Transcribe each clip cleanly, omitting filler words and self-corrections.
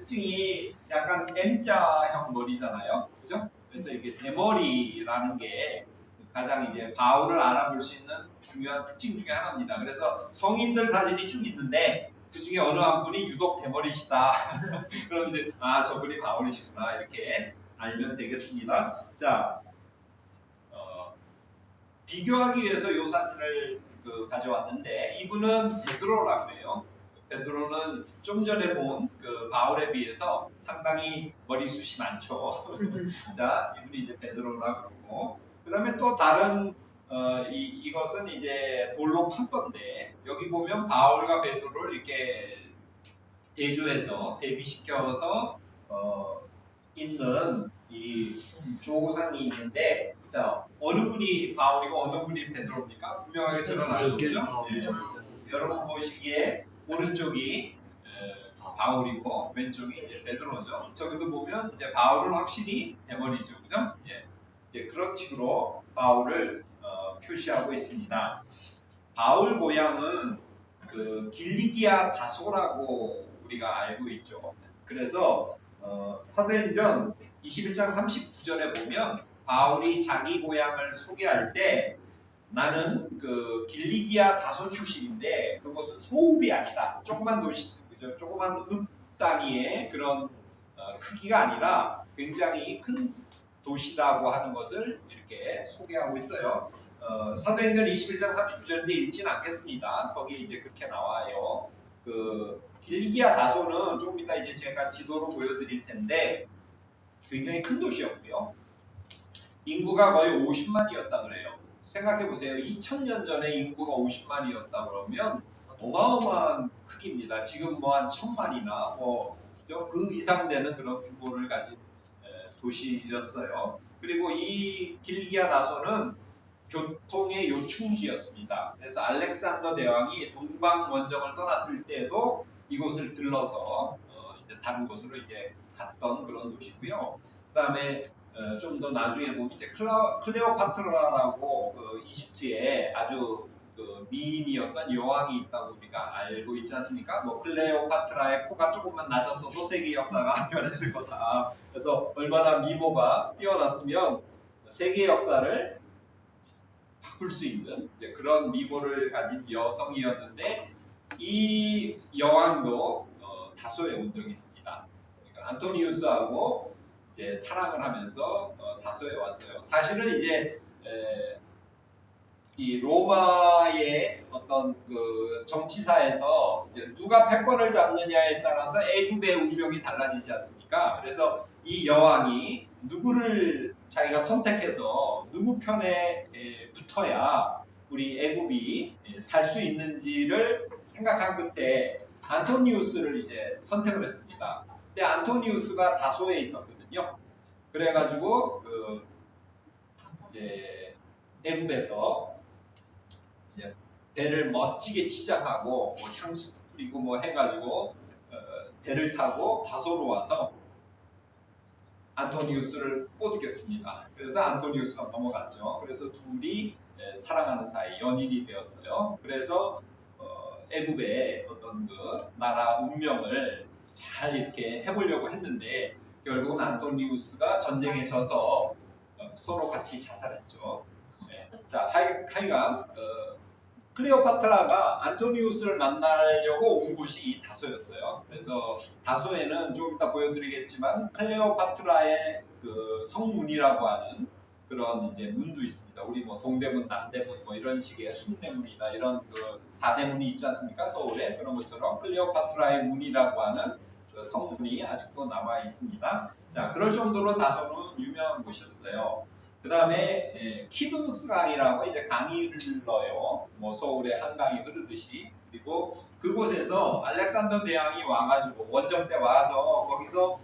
특징이 약간 M자형 머리잖아요, 그죠? 그래서 이게 대머리라는 게 가장 이제 바울을 알아볼 수 있는 중요한 특징 중에 하나입니다. 그래서 성인들 사진이 쭉 있는데 그 중에 어느 한 분이 유독 대머리시다. 그럼 이제 저분이 바울이시구나 이렇게 알면 되겠습니다. 자, 비교하기 위해서 이 사진을 가져왔는데 이분은 베드로라고 해요. 베드로는 좀 전에 본 그 바울에 비해서 상당히 머리숱이 많죠. 자, 이분이 이제 베드로라고 그러고 그 다음에 또 다른 이것은 이제 돌로 판 건데 여기 보면 바울과 베드로를 이렇게 대조해서 대비시켜서 있는 이 조상이 있는데 자 어느 분이 바울이고 어느 분이 베드로입니까? 분명하게 드러나는 거죠. 네. 여러분 보시기에 오른쪽이 바울이고 왼쪽이 이제 베드로죠. 저기도 보면 이제 바울은 확실히 대머리죠, 그죠? 예. 이제 그런 식으로 바울을 표시하고 있습니다. 바울 고향은 그 길리기아 다소라고 우리가 알고 있죠. 그래서 사도행전 21장 39절에 보면 바울이 자기 고향을 소개할 때 나는 그 길리기아 다소 출신인데 그것은 소읍이 아니다. 조그만 도시, 조그만 읍 단위의 그런 크기가 아니라 굉장히 큰 도시라고 하는 것을 이렇게 소개하고 있어요. 사도행전 21장 39절인데 읽지는 않겠습니다. 거기 이제 그렇게 나와요. 그 길리기아 다소는 조금 이따 이제 제가 지도로 보여드릴 텐데 굉장히 큰 도시였고요. 인구가 거의 50만이었다 그래요. 생각해 보세요. 2000년 전에 인구가 50만이었다 그러면 어마어마한 크기입니다. 지금 뭐 한 1000만이나 그 이상 되는 그런 규모를 가진 도시였어요. 그리고 이 길리기아 다소는 교통의 요충지였습니다. 그래서 알렉산더 대왕이 동방 원정을 떠났을 때도 이곳을 들러서 이제 다른 곳으로 이제 갔던 그런 도시고요. 그다음에 좀 더 나중에 보면 이제 클레오파트라라고 그 이집트에 아주 그 미인이었던 여왕이 있다고 우리가 알고 있지 않습니까? 뭐 클레오파트라의 코가 조금만 낮았어도 세계 역사가 변했을 거다. 그래서 얼마나 미모가 뛰어났으면 세계 역사를 바꿀 수 있는 이제 그런 미모를 가진 여성이었는데 이 여왕도 다소에 온 적이 있습니다. 그러니까 안토니우스하고 이제 사랑을 하면서 다소에 왔어요. 사실은 이제 이 로마의 어떤 그 정치사에서 이제 누가 패권을 잡느냐에 따라서 애굽의 운명이 달라지지 않습니까? 그래서 이 여왕이 누구를 자기가 선택해서 누구 편에 붙어야 우리 애굽이 살 수 있는지를 생각한 끝에 안토니우스를 이제 선택을 했습니다. 근데 안토니우스가 다소에 있었거든요. 그래가지고 그 이제 애굽에서 이제 배를 멋지게 치장하고 뭐 향수도 뿌리고 뭐 해가지고 배를 타고 다소로 와서 안토니우스를 꼬드겼습니다. 그래서 안토니우스가 넘어갔죠. 그래서 둘이 사랑하는 사이 연인이 되었어요. 그래서 애굽의 어떤 그 나라 운명을 잘 이렇게 해보려고 했는데 결국은 안토니우스가 전쟁에 져서 서로 같이 자살했죠. 네. 자, 하여간 클레오파트라가 안토니우스를 만나려고 온 곳이 이 다소였어요. 그래서 다소에는 좀 이따 보여드리겠지만 클레오파트라의 그 성문이라고 하는 그런 이제 문도 있습니다. 우리 뭐 동대문, 남대문 뭐 이런 식의 숭례문이나 이런 그 사대문이 있지 않습니까? 서울에 그런 것처럼 클레오파트라의 문이라고 하는 그 성문이 아직도 남아 있습니다. 자, 그럴 정도로 다소는 유명한 곳이었어요. 그 다음에 키둔스강이라고 이제 강이 흘러요. 뭐 서울에 한강이 흐르듯이. 그리고 그곳에서 알렉산더 대왕이 와가지고 원정 때 와서 거기서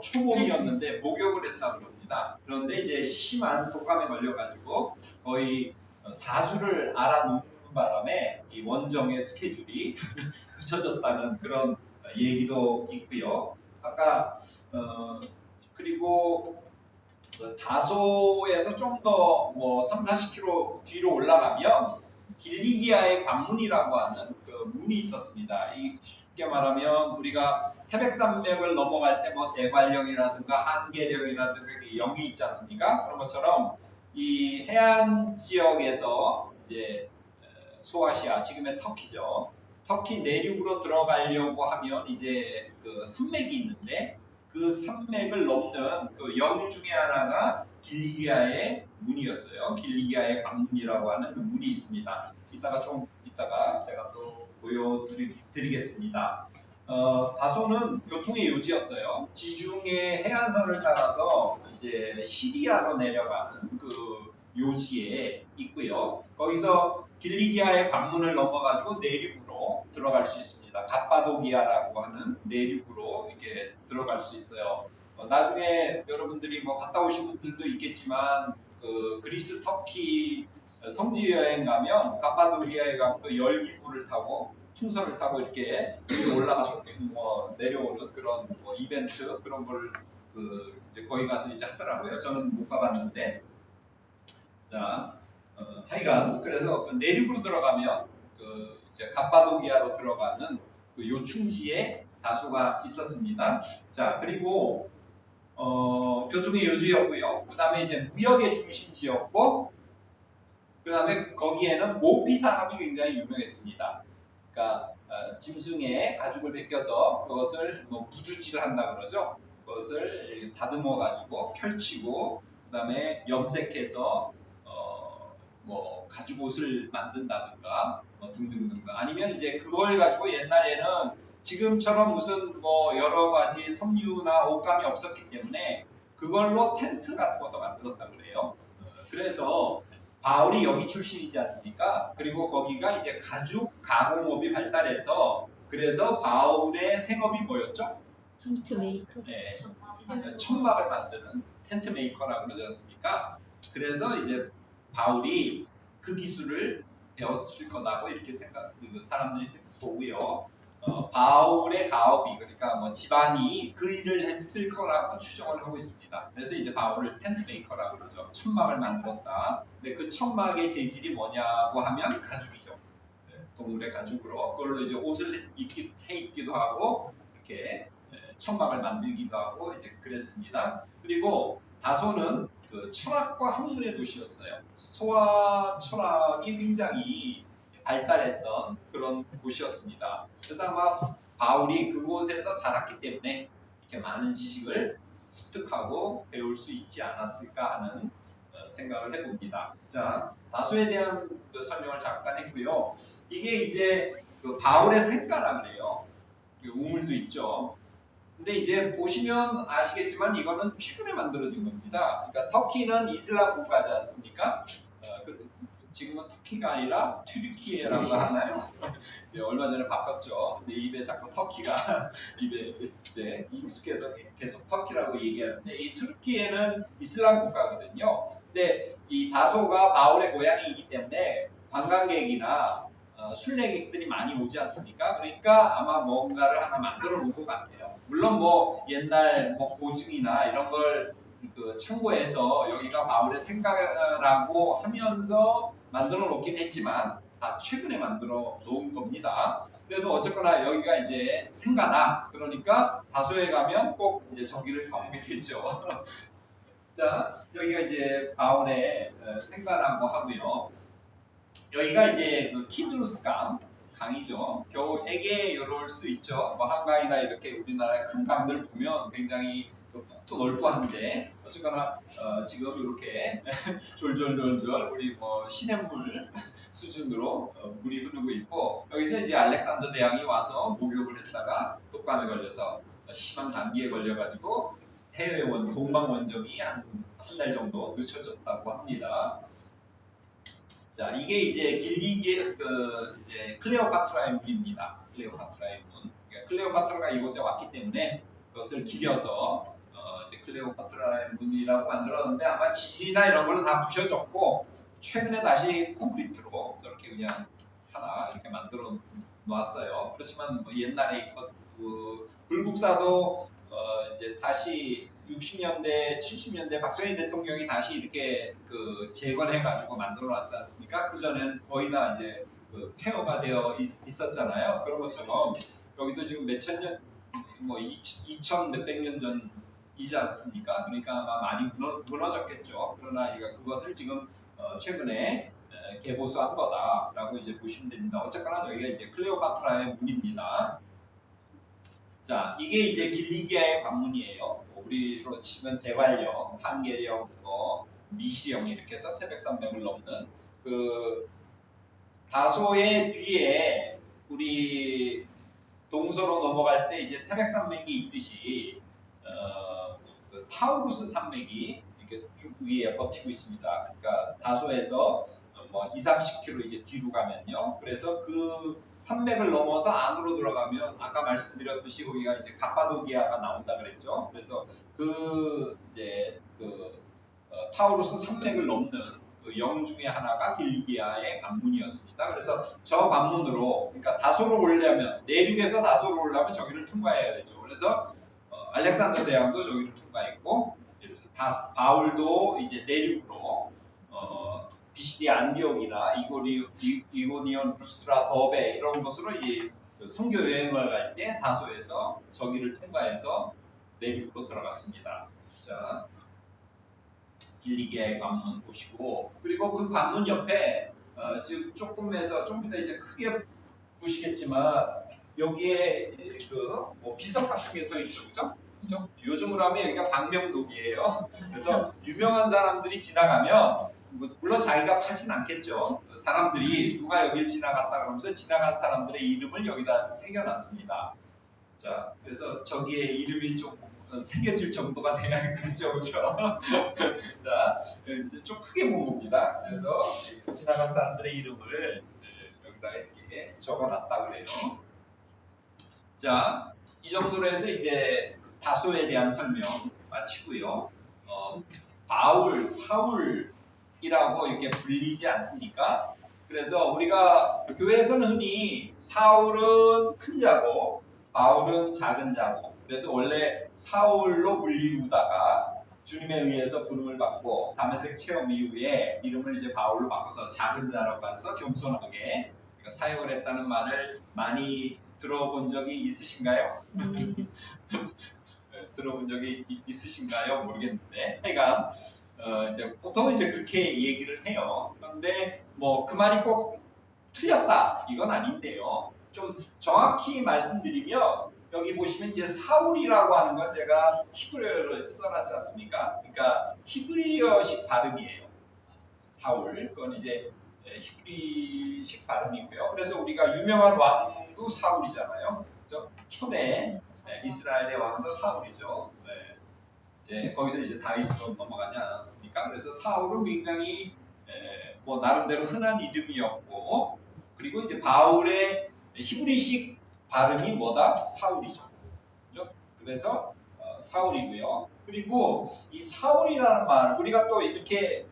초봄이었는데 목욕을 했다고 합니다. 그런데 이제 심한 독감에 걸려가지고 거의 4주를 앓아눕는 바람에 이 원정의 스케줄이 늦춰졌다는 그런 얘기도 있고요. 아까 그리고 다소에서 좀 더 뭐 3, 40km 뒤로 올라가면 길리기아의 관문이라고 하는 그 문이 있었습니다. 이 쉽게 말하면 우리가 태백산맥을 넘어갈 때 뭐 대관령이라든가 한계령이라든가 0이 있지 않습니까? 그런 것처럼 이 해안 지역에서 이제 소아시아, 지금의 터키죠. 터키 내륙으로 들어가려고 하면 이제 그 산맥이 있는데 그 산맥을 넘는 그 영 중에 하나가 길리기아의 문이었어요. 길리기아의 관문이라고 하는 그 문이 있습니다. 이따가 제가 또 보여드리겠습니다. 다소는 교통의 요지였어요. 지중해 해안선을 따라서 이제 시리아로 내려가는 그 요지에 있고요. 거기서 길리기아의 관문을 넘어가지고 내륙으로 들어갈 수 있습니다. 갑바도기아라고 하는 내륙으로 이렇게 들어갈 수 있어요. 나중에 여러분들이 뭐 갔다 오신 분들도 있겠지만 그 그리스, 터키 성지 여행 가면 갑바도기아에 가면 그 열기구를 타고 풍선을 타고 이렇게 올라가서 뭐 내려오는 그런 뭐 이벤트 그런 걸 그 이제 거기 가서 이제 하더라고요. 저는 못 가봤는데 자 하여간 그래서 그 내륙으로 들어가면 그 이제 갑바도기아로 들어가는 그 요충지에 다소가 있었습니다. 자 그리고 교통의 요지였고요. 그 다음에 이제 무역의 중심지였고 그 다음에 거기에는 모피 산업이 굉장히 유명했습니다. 그러니까 짐승의 가죽을 벗겨서 그것을 뭐 부두질을 한다 그러죠. 그것을 다듬어 가지고 펼치고 그다음에 염색해서 뭐 가죽 옷을 만든다든가 뭐 등등등 아니면 이제 그걸 가지고 옛날에는 지금처럼 무슨 뭐 여러 가지 섬유나 옷감이 없었기 때문에 그걸로 텐트 같은 것도 만들었다고 그래요. 그래서 바울이 여기 출신이지 않습니까? 그리고 거기가 이제 가죽 가공업이 발달해서 그래서 바울의 생업이 뭐였죠? 텐트 메이커. 네, 천막을 만드는 텐트 메이커라고 그러지 않습니까? 그래서 이제 바울이 그 기술을 배웠을 거다고 이렇게 사람들이 보고요. 바울의 가업이 그러니까 뭐 집안이 그 일을 했을 거라고 추정을 하고 있습니다. 그래서 이제 바울을 텐트 메이커라고 그러죠. 천막을 만들었다. 근데 그 천막의 재질이 뭐냐고 하면 가죽이죠. 동물의 가죽으로 그걸로 이제 옷을 입기도 하고 이렇게 천막을 만들기도 하고 이제 그랬습니다. 그리고 다소는 그 철학과 학문의 도시였어요. 스토아 철학이 굉장히 발달했던 그런 곳이었습니다. 그래서 아마 바울이 그곳에서 자랐기 때문에 이렇게 많은 지식을 습득하고 배울 수 있지 않았을까 하는 생각을 해봅니다. 자, 다소에 대한 그 설명을 잠깐 했고요. 이게 이제 그 바울의 생가라 그래요. 우물도 있죠. 근데 이제 보시면 아시겠지만 이거는 최근에 만들어진 겁니다. 그러니까 터키는 이슬람 국가지 않습니까? 지금은 터키가 아니라 튀르키예라고 하나요? 네, 얼마 전에 바꿨죠. 근데 입에 자꾸 터키가 입에 이제 익숙해서 계속 터키라고 얘기하는데 이 튀르키예는 이슬람 국가거든요. 근데 이 다소가 바울의 고향이기 때문에 관광객이나 순례객들이 많이 오지 않습니까? 그러니까 아마 뭔가를 하나 만들어 놓은 것 같아요. 물론 뭐 옛날 뭐 고증이나 이런 걸 그 참고해서 여기가 바울의 생각이라고 하면서 만들어 놓긴 했지만 다 최근에 만들어 놓은 겁니다. 그래도 어쨌거나 여기가 이제 생가다. 그러니까 다소에 가면 꼭 이제 저기를 가보게 되죠. 자, 여기가 이제 바울의 생가라고 하고요. 여기가 이제 그 키드루스 강이죠. 겨우 에게여로울 수 있죠. 뭐 한강이나 이렇게 우리나라의 큰 강들을 보면 굉장히 폭도 넓고 한데 어쨌거나 지금 이렇게 졸졸졸졸 우리 뭐 시냇물 수준으로 물이 흐르고 있고 여기서 이제 알렉산더 대왕이 와서 목욕을 했다가 독감에 걸려서 심한 감기에 걸려가지고 해외 동방 원정이 한 달 정도 늦춰졌다고 합니다. 자, 이게 이제 길리기의 그 이제 클레오파트라의 문입니다. 클레오파트라의 문. 그러니까 클레오파트라가 이곳에 왔기 때문에 그것을 기려서 이제 클레오파트라의 문이라고 만들었는데 아마 지질이나 이런 걸로 다 부셔졌고 최근에 다시 콘크리트로 저렇게 그냥 하나 이렇게 만들어 놨어요. 그렇지만 뭐 옛날에 그 불국사도 이제 다시 60년대, 70년대 박정희 대통령이 다시 이렇게 그 재건해가지고 만들어놨지 않습니까? 그 전엔 거의 다 이제 그 폐허가 되어 있었잖아요. 그런 것처럼 여기도 지금 몇천 년, 뭐 2000 몇백 년 전이지 않습니까? 그러니까 아마 많이 무너졌겠죠. 그러나 그것을 지금 최근에 개보수한 거다라고 이제 보시면 됩니다. 어쨌거나 여기가 이제 클레오파트라의 문입니다. 자, 이게 이제 길리기아의 관문이에요. 우리로 치면 대관령, 판계령, 미시령 이렇게 해서 태백산맥을 넘는 그 다소의 뒤에 우리 동서로 넘어갈 때 이제 태백산맥이 있듯이 그 타우루스 산맥이 이렇게 쭉 위에 버티고 있습니다. 그러니까 다소에서 뭐 20-30km 이제 뒤로 가면요. 그래서 그 산맥을 넘어서 안으로 들어가면 아까 말씀드렸듯이 거기가 이제 갑바도기아가 나온다 그랬죠. 그래서 그 이제 타우루스 산맥을 넘는 그 영 중에 하나가 길리기아의 관문이었습니다. 그래서 저 관문으로 그러니까 다소로 오려면 내륙에서 다소로 오려면 저기를 통과해야 되죠. 그래서 알렉산더 대왕도 저기를 통과했고 바울도 이제 내륙으로 비시디 안디옥이나 이고니온 루스트라 더베 이런 곳으로 이제 선교 여행을 갈 때 다소에서 저기를 통과해서 내륙으로 들어갔습니다. 자, 길리기아의 관문 보시고 그리고 그 관문 옆에 지금 조금에서 좀 이따 이제 크게 보시겠지만 여기에 뭐 비석 같은 게 서 있죠, 그죠? 요즘으로 하면 여기가 방명록이에요. 그래서 유명한 사람들이 지나가면 물론 자기가 파진 않겠죠. 사람들이 누가 여길 지나갔다 그러면서 지나간 사람들의 이름을 여기다 새겨놨습니다. 자, 그래서 저기에 이름이 좀 새겨질 정도가 돼야겠죠, 그렇죠? 자, 좀 크게 본 겁니다. 그래서 지나간 사람들의 이름을 여기다 이렇게 적어놨다 그래요. 자, 이 정도로 해서 이제 다소에 대한 설명 마치고요. 바울, 사울이라고 이렇게 불리지 않습니까? 그래서 우리가 교회에서는 흔히 사울은 큰 자고 바울은 작은 자고 그래서 원래 사울로 불리우다가 주님에 의해서 부름을 받고 다메섹 체험 이후에 이름을 이제 바울로 바꿔서 작은 자라고 해서 겸손하게 사역을 했다는 말을 많이 들어본 적이 있으신가요? 들어본 적이 있으신가요? 모르겠는데 하여간 이제 보통은 이제 그렇게 얘기를 해요. 그런데 뭐 그 말이 꼭 틀렸다 이건 아닌데요. 좀 정확히 말씀드리면 여기 보시면 이제 사울이라고 하는 건 제가 히브리어로 써놨지 않습니까? 그러니까 히브리어식 발음이에요. 사울 그건 이제 히브리식 발음이고요. 그래서 우리가 유명한 왕도 사울이잖아요. 그렇죠? 초대 이스라엘의 왕도 사울이죠. 네. 거기서 이제 다윗으로 넘어가지 않았습니까? 그래서 사울은 굉장히 뭐 나름대로 흔한 이름이었고 그리고 이제 바울의 히브리식 발음이 뭐다? 사울이죠. 그렇죠? 그래서 사울이고요. 그리고 이 사울이라는 말 우리가 또 이렇게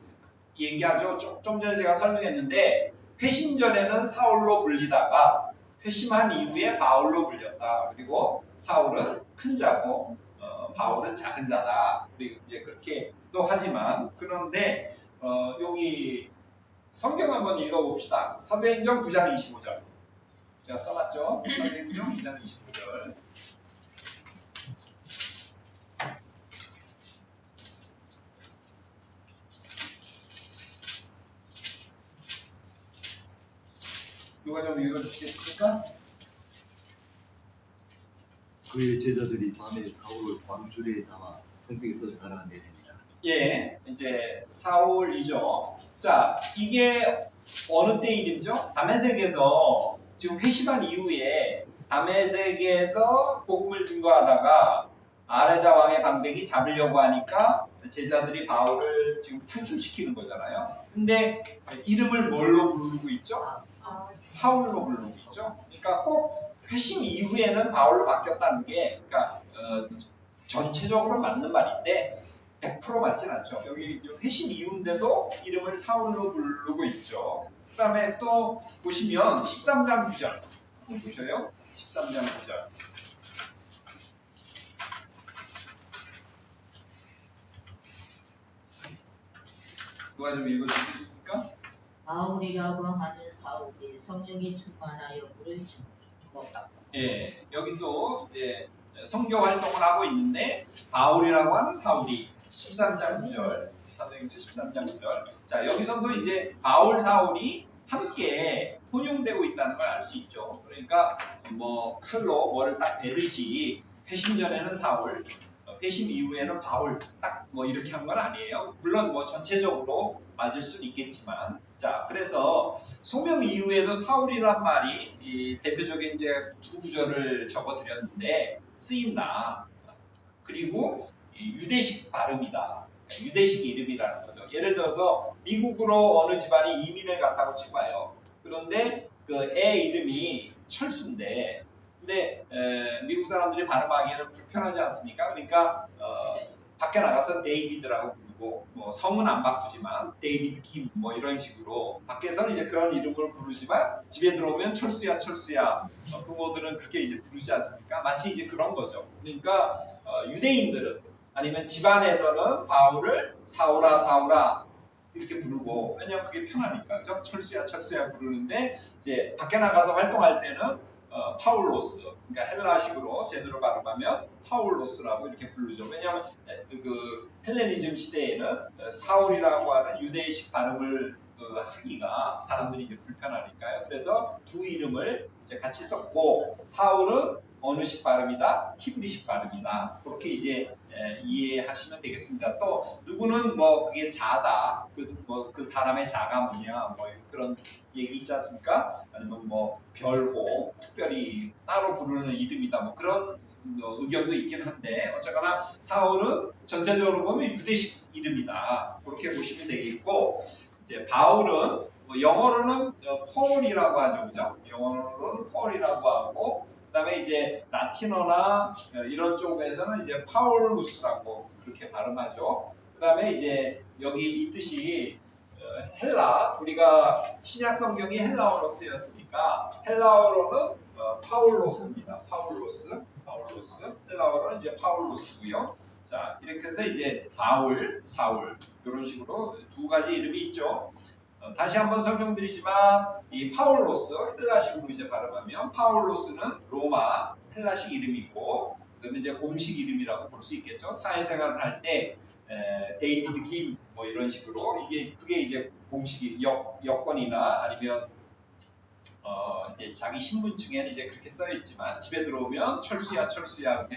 얘기하죠. 좀 전에 제가 설명했는데 회심 전에는 사울로 불리다가 회심한 이후에 바울로 불렸다. 그리고 사울은 큰 자고 바울은 작은 자다. 그리고 이제 그렇게 또 하지만 그런데 여기 성경 한번 읽어봅시다. 사도행전 9장 25절. 제가 써놨죠. 사도행전 9장 25절. 누가 좀 읽어주시겠습니까? 그의 제자들이 밤에 사울을 광주리에 담아 성벽에서 달아내립니다. 예, 이제 사울이죠. 자, 이게 어느 때 일이죠? 다메섹에서 지금 회심한 이후에 다메섹에서 복음을 증거하다가 아레다 왕의 방백이 잡으려고 하니까 제자들이 바울을 지금 탈출시키는 거잖아요. 근데 이름을 뭘로 부르고 있죠? 사울로 부르고 있죠. 그러니까 꼭 회심 이후에는 바울로 바뀌었다는 게 그러니까 전체적으로 맞는 말인데 100% 맞진 않죠. 여기 회심 이후인데도 이름을 사울로 부르고 있죠. 그 다음에 또 보시면 13장 9절 보셔요. 13장 9절 누가 좀 읽어주시겠습니까? 바울이라고 하는 사울이 성령이 충만하여 물을 죽었다. 예, 여기도 이제 선교 활동을 하고 있는데 바울이라고 하는 사울이 13장 9절, 사도행전 13장 9절. 자, 여기서도 이제 바울 사울이 함께 혼용되고 있다는 걸 알 수 있죠. 그러니까 뭐 칼로 뭐를 딱 베듯이 회심 전에는 사울, 회심 이후에는 바울 딱 뭐 이렇게 한 건 아니에요. 물론 뭐 전체적으로 맞을 수는 있겠지만, 자, 그래서 소명 이후에도 사울이란 말이 이 대표적인 이제 두 구절을 적어드렸는데 쓰인다. 그리고 유대식 발음이다. 유대식 이름이라는 거죠. 예를 들어서 미국으로 어느 집안이 이민을 갔다고 치봐요. 그런데 그 애 이름이 철수인데, 근데 미국 사람들이 발음하기에는 불편하지 않습니까? 그러니까 밖에 나가서 데이비드라고 부르고 뭐 성은 안 바꾸지만 데이비드 김 뭐 이런 식으로 밖에서는 이제 그런 이름으로 부르지만 집에 들어오면 철수야 철수야 부모들은 그렇게 이제 부르지 않습니까? 마치 이제 그런 거죠. 그러니까 유대인들은 아니면 집안에서는 바울을 사울아 사울아 이렇게 부르고 왜냐면 그게 편하니까 그죠? 철수야 철수야 부르는데 이제 밖에 나가서 활동할 때는 파울로스, 그러니까 헬라식으로 제대로 발음하면 파울로스라고 이렇게 부르죠. 왜냐하면 그 헬레니즘 시대에는 사울이라고 하는 유대식 발음을 하기가 사람들이 이제 불편하니까요. 그래서 두 이름을 이제 같이 썼고 사울은 어느식 발음이다, 히브리식 발음이다. 그렇게 이제 이해하시면 되겠습니다. 또 누구는 뭐 그게 자다, 그 사람의 자가 뭐냐, 뭐 그런 얘기 있지 않습니까? 아니면 뭐 별호, 특별히 따로 부르는 이름이다, 뭐 그런 의견도 있긴 한데 어쨌거나 사울은 전체적으로 보면 유대식 이름이다. 그렇게 보시면 되겠고 이제 바울은 뭐 영어로는 폴이라고 하죠, 그죠? 영어로는 폴이라고 하고 그다음에 이제 라틴어나 이런 쪽에서는 이제 파울루스라고 그렇게 발음하죠. 그다음에 이제 여기 이 뜻이 헬라, 우리가 신약 성경이 헬라어로 쓰였으니까 헬라어로는 파울로스입니다. 파울로스, 헬라어로는 이제 파울로스고요. 자, 이렇게 해서 이제 바울, 사울 이런 식으로 두 가지 이름이 있죠. 다시 한번 설명드리지만 이 파울로스 헬라식으로 이제 발음하면 파울로스는 로마 헬라식 이름이고 그다음에 이제 공식 이름이라고 볼 수 있겠죠. 사회생활을 할 때 데이비드 김 뭐 이런 식으로 그게 이제 공식 여권이나 아니면 이제 자기 신분증에는 이제 그렇게 써 있지만 집에 들어오면 철수야 철수야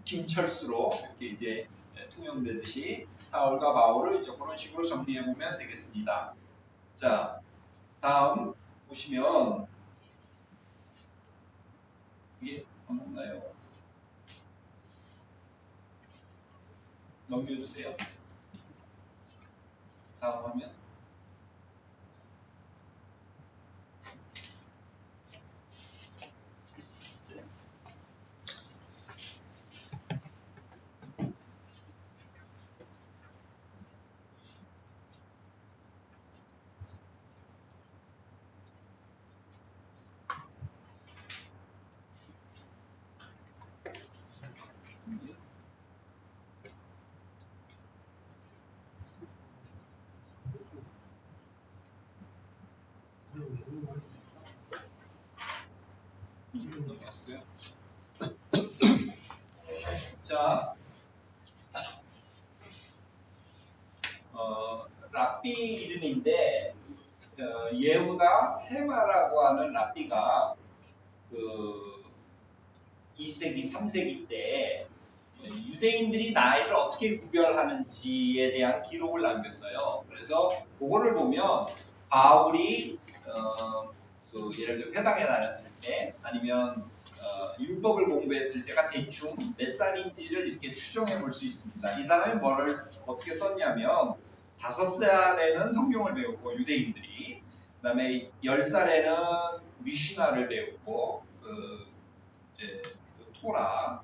김철수로 이렇게 이제 통용되듯이 사울과 바울을 이제 그런 식으로 정리해 보면 되겠습니다. 자, 다음 보시면 이게 안 먹나요? 넘겨주세요. 다음 화면. 넘겼어요. 자, 랍비 이름인데 예후다 테마라고 하는 랍비가 그 2세기, 3세기 때 유대인들이 나이를 어떻게 구별하는지에 대한 기록을 남겼어요. 그래서 그거를 보면 바울이 그 예를 들어 회당에 다녔을 때 아니면 율법을 공부했을 때가 대충 몇 살인지를 이렇게 추정해 볼 수 있습니다. 이 사람이 뭐를 어떻게 썼냐면 5살에는 성경을 배우고 유대인들이 그다음에 10살에는 미시나를 배우고 이제 그 토라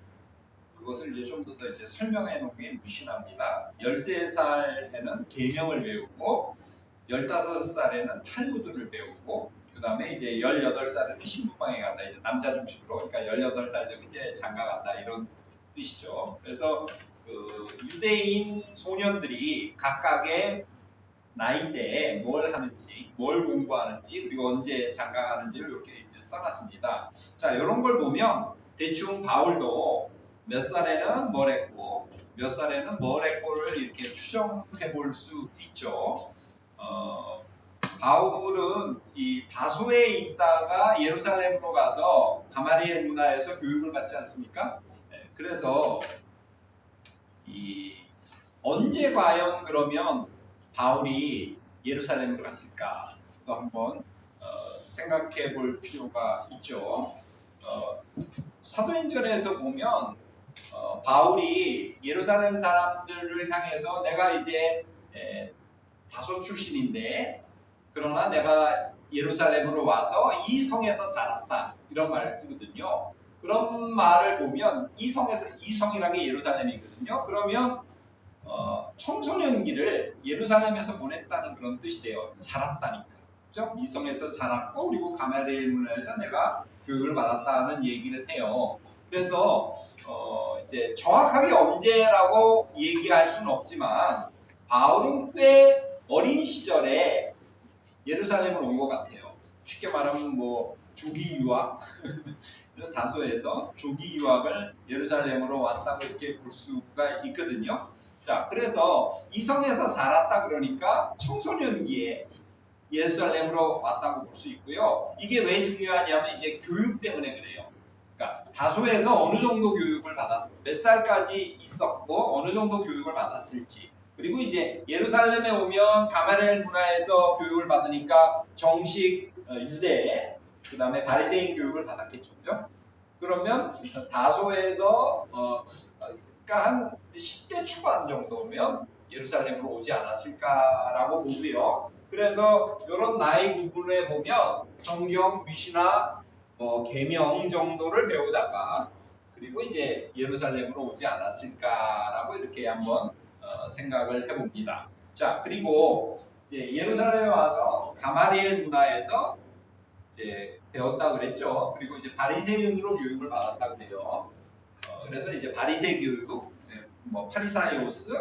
그것을 이제 좀 더 이제 설명해 놓은 게 미시나입니다. 13살에는 계명을 배우고 15살에는 탈무드를 배우고 그 다음에 이제 18살에는 신부방에 간다. 이제 남자 중심으로 그러니까 18살 되면 이제 장가 간다 이런 뜻이죠. 그래서 그 유대인 소년들이 각각의 나이대에 뭘 하는지, 뭘 공부하는지 그리고 언제 장가 가는지를 이렇게 이제 써놨습니다. 자, 이런 걸 보면 대충 바울도 몇 살에는 뭘 했고 몇 살에는 뭘 했고를 이렇게 추정해 볼 수 있죠. 바울은 이 다소에 있다가 예루살렘으로 가서 가마리엘 문화에서 교육을 받지 않습니까? 네, 그래서 이 언제 과연 그러면 바울이 예루살렘으로 갔을까? 또 한번 생각해 볼 필요가 있죠. 사도행전에서 보면 바울이 예루살렘 사람들을 향해서 내가 이제 다소 출신인데 그러나 내가 예루살렘으로 와서 이 성에서 자랐다 이런 말을 쓰거든요. 그런 말을 보면 이 성이라는 게 예루살렘이거든요. 그러면 청소년기를 예루살렘에서 보냈다는 그런 뜻이 돼요. 자랐다니까. 그죠? 이 성에서 자랐고 그리고 가마리엘 문화에서 내가 교육을 받았다는 얘기를 해요. 그래서 이제 정확하게 언제라고 얘기할 수는 없지만 바울은 꽤 어린 시절에 예루살렘으로 온 것 같아요. 쉽게 말하면 뭐 조기 유학 다소에서 조기 유학을 예루살렘으로 왔다고 이렇게 볼 수가 있거든요. 자, 그래서 이 성에서 자랐다 그러니까 청소년기에 예루살렘으로 왔다고 볼 수 있고요. 이게 왜 중요하냐면 이제 교육 때문에 그래요. 그러니까 다소에서 어느 정도 교육을 몇 살까지 있었고 어느 정도 교육을 받았을지 그리고 이제 예루살렘에 오면 가마리엘 문화에서 교육을 받으니까 정식 유대 그 다음에 바리새인 교육을 받았겠죠. 그러면 다소에서 그러니까 한 10대 초반 정도면 예루살렘으로 오지 않았을까라고 보고요. 그래서 이런 나이 구분에 보면 성경, 미시나, 계명 정도를 배우다가 그리고 이제 예루살렘으로 오지 않았을까라고 이렇게 한번 생각을 해봅니다. 자, 그리고 이제 예루살렘에 와서 가마리엘 문화에서 이제 배웠다 그랬죠. 그리고 이제 바리새인으로 교육을 받았다 그래요. 그래서 이제 바리새 교육, 뭐 파리사이오스,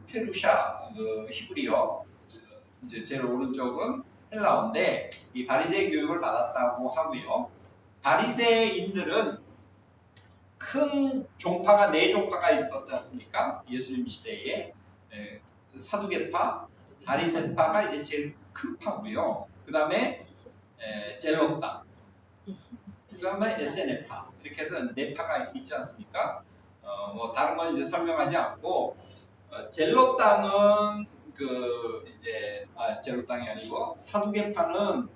페루샤, 히브리어, 이제 제일 오른쪽은 헬라어인데 이 바리새 교육을 받았다고 하고요. 바리새인들은 큰 종파가 네 종파가 있었지 않습니까? 예수님 시대에 사두개파, 바리새파가 이제 제일 큰 파고요. 그 다음에 젤로타, 그 다음에 에세네파 이렇게 해서 네 파가 있지 않습니까? 뭐 다른 건 이제 설명하지 않고 젤로땅은 젤로땅이 아니고 사두개파는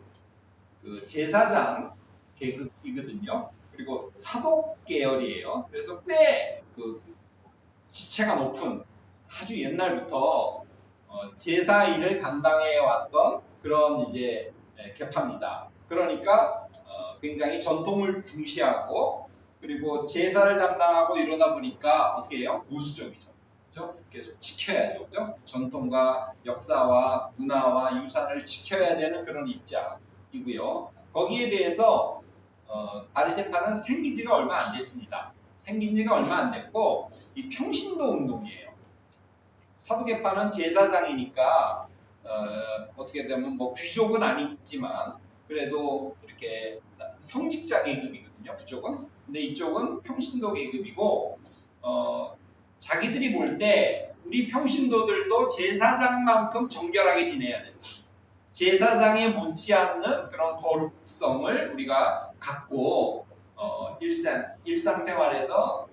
그 제사장 계급이거든요. 그리고 사독 계열이에요. 그래서 꽤 그 지체가 높은 아주 옛날부터 제사 일을 감당해 왔던 그런 이제 계파입니다. 그러니까 굉장히 전통을 중시하고 그리고 제사를 담당하고 이러다 보니까 어떻게 해요? 보수적이죠. 그렇죠? 계속 지켜야죠. 그렇죠? 전통과 역사와 문화와 유산을 지켜야 되는 그런 입장이고요. 거기에 비해서 바리새파는 생긴 지가 얼마 안 됐습니다. 생긴 지가 얼마 안 됐고 이 평신도 운동이에요. 사두개파는 제사장이니까 어떻게 되면 뭐 귀족은 아니지만 그래도 이렇게 성직자 계급이거든요. 그쪽은. 근데 이쪽은 평신도 계급이고 자기들이 볼 때 우리 평신도들도 제사장만큼 정결하게 지내야 된다. 제사장에 못지않는 그런 거룩성을 우리가 갖고 일상생활에서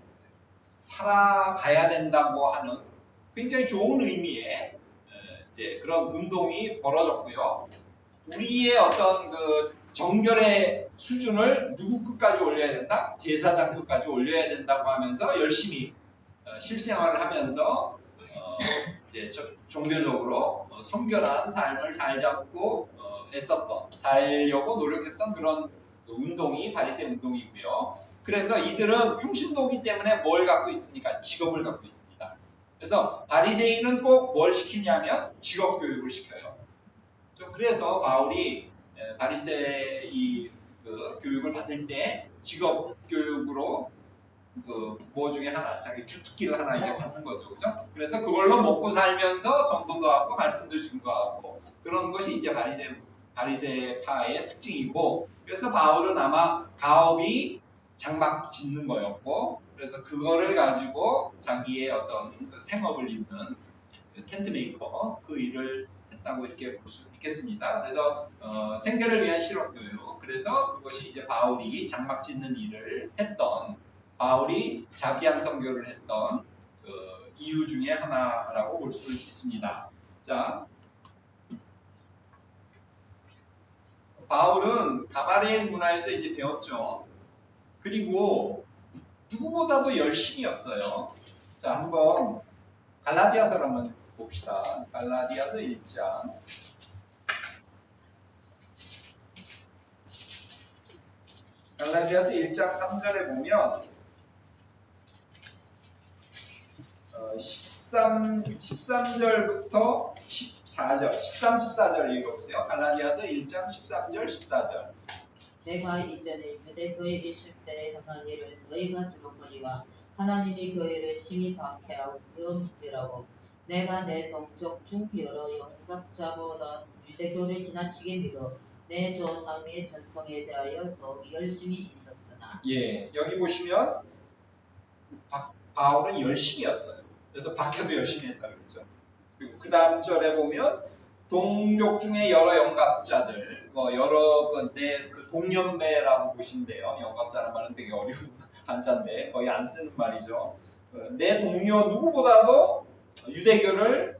살아가야 된다고 하는 굉장히 좋은 의미의 이제 그런 운동이 벌어졌고요. 우리의 어떤 그 정결의 수준을 누구 끝까지 올려야 된다? 제사장 끝까지 올려야 된다고 하면서 열심히 실생활을 하면서 이제 종교적으로 성결한 삶을 잘 잡고 살려고 노력했던 그런 운동이 바리새 운동이고요. 그래서 이들은 평신도이기 때문에 뭘 갖고 있습니까? 직업을 갖고 있습니다. 그래서 바리새인은 꼭 뭘 시키냐면 직업 교육을 시켜요. 그래서 바울이 바리새 그 교육을 받을 때 직업 교육으로 뭐 중에 하나, 자기 주특기를 하나 이제 받는 거죠, 그죠? 그래서 그걸로 먹고 살면서 전도도 하고 말씀도 증거하고 그런 것이 이제 바리새 바리새파의 특징이고, 그래서 바울은 아마 가업이 장막 짓는 거였고, 그래서 그거를 가지고 자기의 어떤 그 생업을 잇는 텐트 메이커 그 일을 했다고 이렇게 볼 수 있겠습니다. 그래서 생계를 위한 실업교육, 그래서 그것이 이제 바울이 장막 짓는 일을 했던, 바울이 자기양 선교를 했던 그 이유 중에 하나라고 볼 수 있습니다. 자, 바울은 가마리엘 문화에서 이제 배웠죠. 그리고 누구보다도 열심이었어요. 자, 한번 갈라디아서를 한번 봅시다. 갈라디아서 1장. 갈라디아서 1장 3절에 보면 13절부터 14절, 13, 14절 읽어보세요. 갈라디아서 1장 13절, 14절. 내가 이전에 유대교에 있을 때 행한 일을 너희가 들었거니와 하나님이 교회를 심히 박해하고 위험하더라고. 내가 내 동족 중 여러 영각자보다 유대교를 지나치게 믿어 내 조상의 전통에 대하여 더욱 열심히 있었으나. 예, 여기 보시면 바울은 열심이었어요. 그래서 박해도 열심히 했다 그랬죠. 그리고 그 다음 절에 보면 동족 중에 여러 영갑자들, 여러 그 동년배라고 보시면 돼요. 영갑자라는 말은 되게 어려운 한자인데 거의 안 쓰는 말이죠. 내 동료 누구보다도 유대교를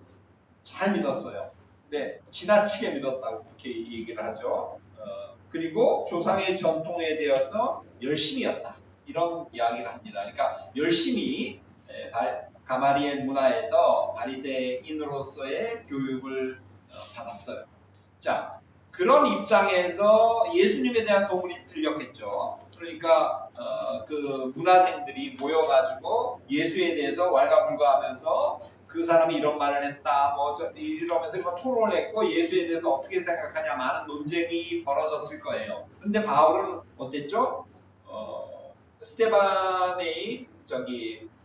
잘 믿었어요. 네, 지나치게 믿었다고 그렇게 얘기를 하죠. 그리고 조상의 전통에 대해서 열심이었다, 이런 이야기를 합니다. 그러니까 열심히 가마리엘 문화에서 바리새인으로서의 교육을 받았어요. 자, 그런 입장에서 예수님에 대한 소문이 들렸겠죠. 그러니까 그 문화생들이 모여가지고 예수에 대해서 왈가불가하면서 그 사람이 이런 말을 했다, 뭐 이러면서 토론을 했고 예수에 대해서 어떻게 생각하냐, 많은 논쟁이 벌어졌을 거예요. 근데 바울은 어땠죠? 스데반의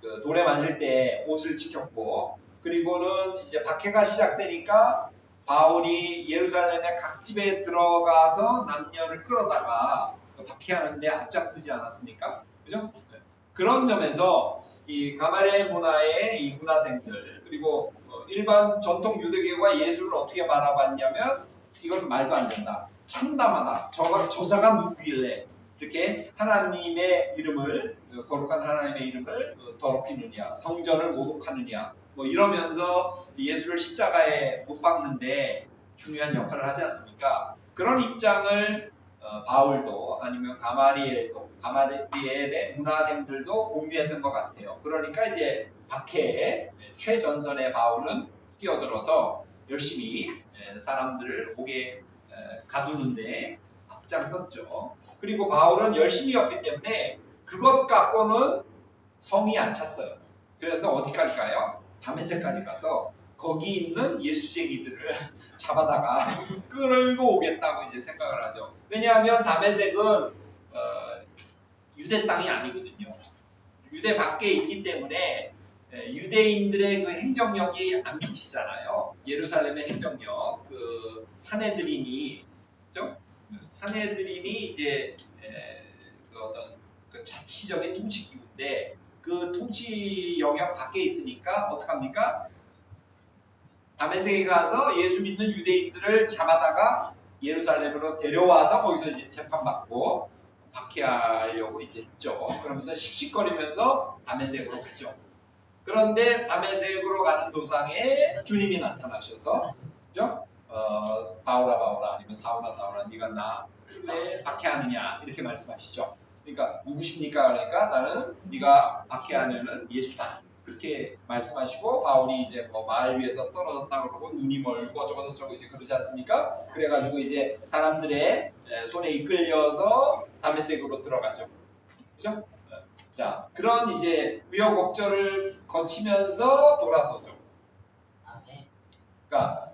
그 돌에 맞을 때 옷을 지켰고, 그리고는 이제 박해가 시작되니까 바울이 예루살렘의 각 집에 들어가서 남녀를 끌어다가 박해하는데 앞장서지 않았습니까? 그죠? 그런 점에서 이 가마리엘 문화의 이 문화생들, 그리고 일반 전통 유대교가 예수를 어떻게 바라봤냐면 이건 말도 안 된다, 참담하다, 저자가 누구길래 이렇게 하나님의 이름을, 거룩한 하나님의 이름을 더럽히느냐, 성전을 모독하느냐, 뭐 이러면서 예수를 십자가에 못 박는데 중요한 역할을 하지 않습니까? 그런 입장을 바울도 아니면 가마리엘의 문화생들도 공유했던 것 같아요. 그러니까 이제 박해의 최전선에 바울은 뛰어들어서 열심히 사람들을 오게 가두는데 앞장섰죠. 그리고 바울은 열심히였기 때문에 그것 갖고는 성이 안 찼어요. 그래서 어디까지 가요? 다메섹까지 가서 거기 있는 예수쟁이들을 잡아다가 끌고 오겠다고 이제 생각을 하죠. 왜냐하면 다메섹은 유대 땅이 아니거든요. 유대 밖에 있기 때문에 유대인들의 그 행정력이 안 미치잖아요. 예루살렘의 행정력, 그 사내들인이, 그죠? 사내들인이 이제 그 어떤 그 자치적인 통치 기구인데 그 통치 영역 밖에 있으니까 어떡합니까? 다메섹에 가서 예수 믿는 유대인들을 잡아다가 예루살렘으로 데려와서 거기서 이제 재판받고 박해하려고 이제 했죠. 그러면서 씩씩거리면서 다메섹으로 가죠. 그런데 다메섹으로 가는 도상에 주님이 나타나셔서, 그죠? 바울아 아니면 사울아 네가 나를 왜 박해하느냐, 이렇게 말씀하시죠. 그러니까 누구십니까? 그러니까 나는 네가 박해하면은 예수다, 그렇게 말씀하시고, 바울이 이제 뭐 마을 위에서 떨어졌다 그러고 눈이 멀고 어쩌고 이제 그러지 않습니까? 그래가지고 이제 사람들의 손에 이끌려서 다메섹으로 들어가죠. 그죠? 자, 그런 이제 우여곡절을 거치면서 돌아서죠. 그러니까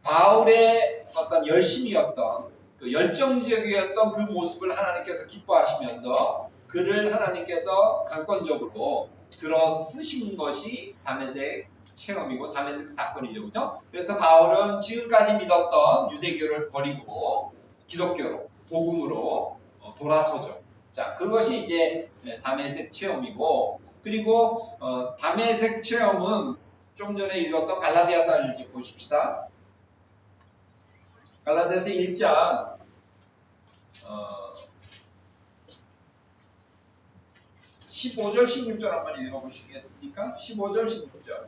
바울의 어떤 열심이었던, 그 열정적이었던 그 모습을 하나님께서 기뻐하시면서 그를 하나님께서 강권적으로 들어 쓰신 것이 다메섹 체험이고 다메섹 사건이죠, 그죠? 그래서 바울은 지금까지 믿었던 유대교를 버리고 기독교로 복음으로 돌아서죠. 자, 그것이 이제 다메섹 체험이고, 그리고 다메섹 체험은 좀 전에 읽었던 갈라디아서를 이제 보십시다. 갈라디아서 1장 15절 16절 한번 읽어보시겠습니까? 15절 16절.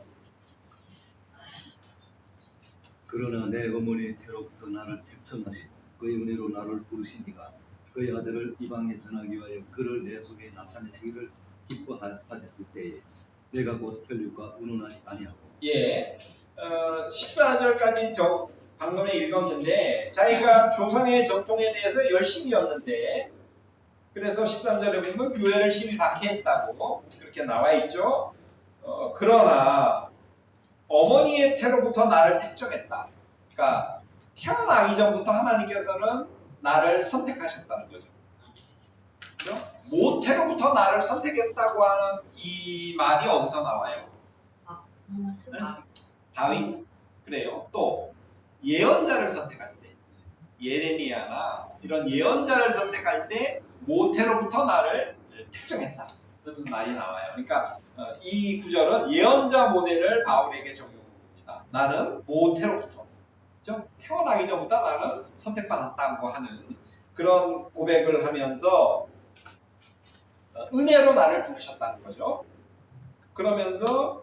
그러나 내 어머니의 태로부터 나를 택정하시고 그의 은혜로 나를 부르시니가 그의 아들을 이방에 전하기 위하여 그를 내 속에 나타내시기를 기뻐하셨을 때에 내가 곧 혈육과 운운하지 아니하고. 예, 14절까지 저 방금에 읽었는데 자기가 조상의 전통에 대해서 열심이었는데, 그래서 13절에 보면 교회를 심히 박해했다고 그렇게 나와 있죠. 그러나 어머니의 태로부터 나를 택정했다. 그러니까 태어나기 전부터 하나님께서는 나를 선택하셨다는 거죠. 그죠? 모태로부터 나를 선택했다고 하는 이 말이 어디서 나와요? 네? 다윗. 그래요. 또 예언자를 선택할 때, 예레미야나 이런 예언자를 선택할 때 모태로부터 나를 택정했다 는 말이 나와요. 그러니까 이 구절은 예언자 모델을 바울에게 적용합니다. 나는 모태로부터, 그렇죠? 태어나기 전부터 나는 선택받았다고 하는 그런 고백을 하면서 은혜로 나를 부르셨다는 거죠. 그러면서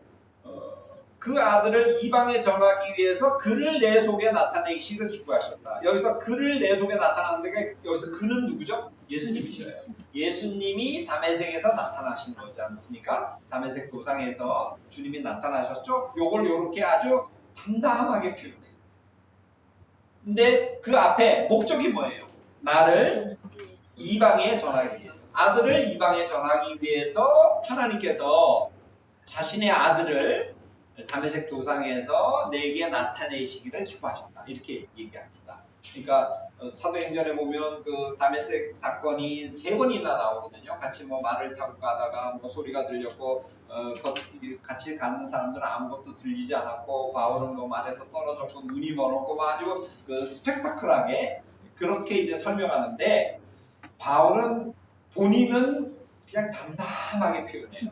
그 아들을 이방에 전하기 위해서 그를 내 속에 나타내시기를 기뻐하셨다. 여기서 그를 내 속에 나타나는데, 여기서 그는 누구죠? 예수님이셔요. 예수님이 다메섹에서 나타나신 거지 않습니까? 다메섹 도상에서 주님이 나타나셨죠? 요걸 요렇게 아주 담담하게 표현해요. 근데 그 앞에 목적이 뭐예요? 나를 이방에 전하기 위해서, 아들을 이방에 전하기 위해서 하나님께서 자신의 아들을 다메섹 도상에서 내게 나타내시기를 기뻐하셨다. 이렇게 얘기합니다. 그러니까 사도행전에 보면 그 다메섹 사건이 3번이나 나오거든요. 같이 뭐 말을 타고 가다가 뭐 소리가 들렸고 같이 가는 사람들은 아무것도 들리지 않았고 바울은 뭐 말에서 떨어졌고 눈이 멀었고 뭐 아주 그 스펙타클하게 그렇게 이제 설명하는데, 바울은 본인은 그냥 담담하게 표현해요.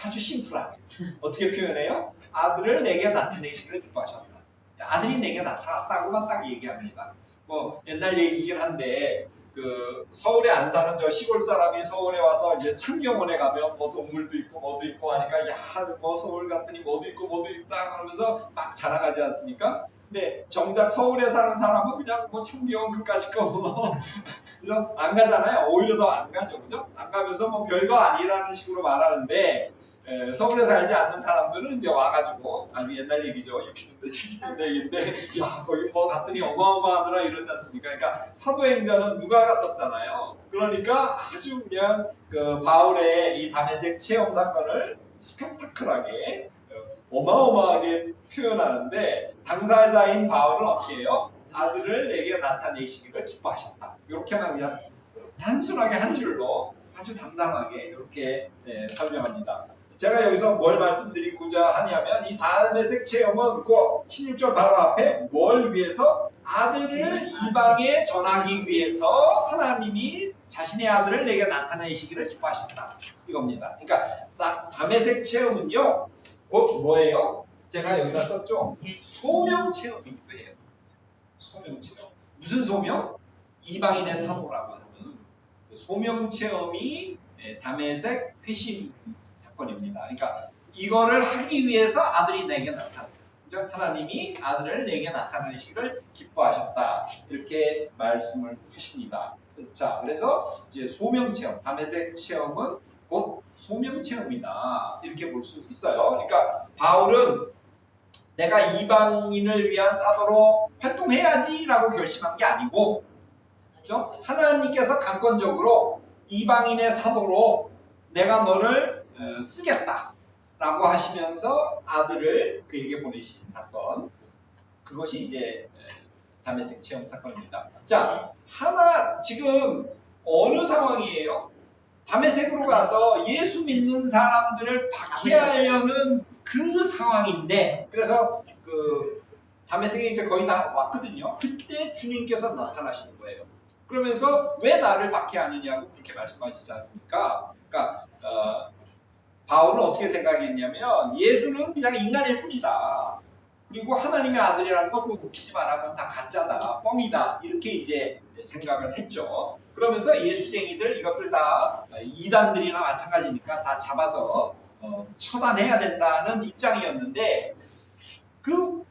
아주 심플하게. 어떻게 표현해요? 아들을 내게 나타내시기를 기뻐하셨다. 아들이 내게 나타났다고만 딱 얘기합니다. 뭐 옛날 얘기긴 한데 그 서울에 안 사는 저 시골 사람이 서울에 와서 이제 창경원에 가면 뭐 동물도 있고 뭐도 있고 하니까 야 뭐 서울 갔더니 뭐도 있고 뭐도 있다 그러면서 막 자랑하지 않습니까? 근데 정작 서울에 사는 사람은 그냥 뭐 창경원 그까짓 거 뭐 안 가잖아요. 오히려 더 안 가죠, 그죠? 안 가면서 뭐 별거 아니라는 식으로 말하는데, 서울에 살지 않는 사람들은 이제 와가지고, 아주 옛날 얘기죠. 60년대, 70년대 얘기인데, 야, 거기 뭐 갔더니 어마어마하더라 이러지 않습니까? 그러니까 사도행전은 누가가 썼잖아요. 그러니까 아주 그냥 그 바울의 이 다메섹 체험 사건을 스펙타클하게, 어마어마하게 표현하는데, 당사자인 바울은 어떻게 해요? 아들을 내게 나타내시기를 기뻐하셨다. 이렇게만 그냥 단순하게 한 줄로 아주 담담하게 이렇게 설명합니다. 제가 여기서 뭘 말씀드리고자 하냐면, 이 다메섹 체험은 그 16절 바로 앞에 뭘 위해서? 아들을 이방에 전하기 위해서 하나님이 자신의 아들을 내게 나타내시기를 기뻐하셨다. 이겁니다. 그러니까 다메섹 체험은요, 곧 뭐예요? 제가 여기다 썼죠? 소명 체험이기도 해요. 소명 체험. 무슨 소명? 이방인의 사도라고 하는 그 소명 체험이 다메섹 회심 사건입니다. 그러니까 이거를 하기 위해서 아들이 내게 나타나. 하나님이 아들을 내게 나타내시기를 기뻐하셨다. 이렇게 말씀을 하십니다. 자, 그래서 이제 소명 체험, 다메섹 체험은 곧 소명 체험이다. 이렇게 볼 수 있어요. 그러니까 바울은 내가 이방인을 위한 사도로 활동해야지라고 결심한 게 아니고, 그렇죠? 하나님께서 강권적으로 이방인의 사도로 내가 너를 쓰겠다라고 하시면서 아들을 그에게 보내신 사건, 그것이 이제 다메섹 체험 사건입니다. 자, 지금 어느 상황이에요? 다메섹으로 가서 예수 믿는 사람들을 박해하려는 그 상황인데 그래서 그 다메섹에 이제 거의 다 왔거든요. 그때 주님께서 나타나시는 거예요. 그러면서 왜 나를 박해하느냐고 그렇게 말씀하시지 않습니까? 그러니까 바울은 어떻게 생각했냐면 예수는 그냥 인간일 뿐이다. 그리고 하나님의 아들이라는 거 그거 웃기지 마라. 그건 다 가짜다. 뻥이다. 이렇게 이제 생각을 했죠. 그러면서 예수쟁이들 이것들 다 이단들이나 마찬가지니까 다 잡아서 처단해야 된다는 입장이었는데 그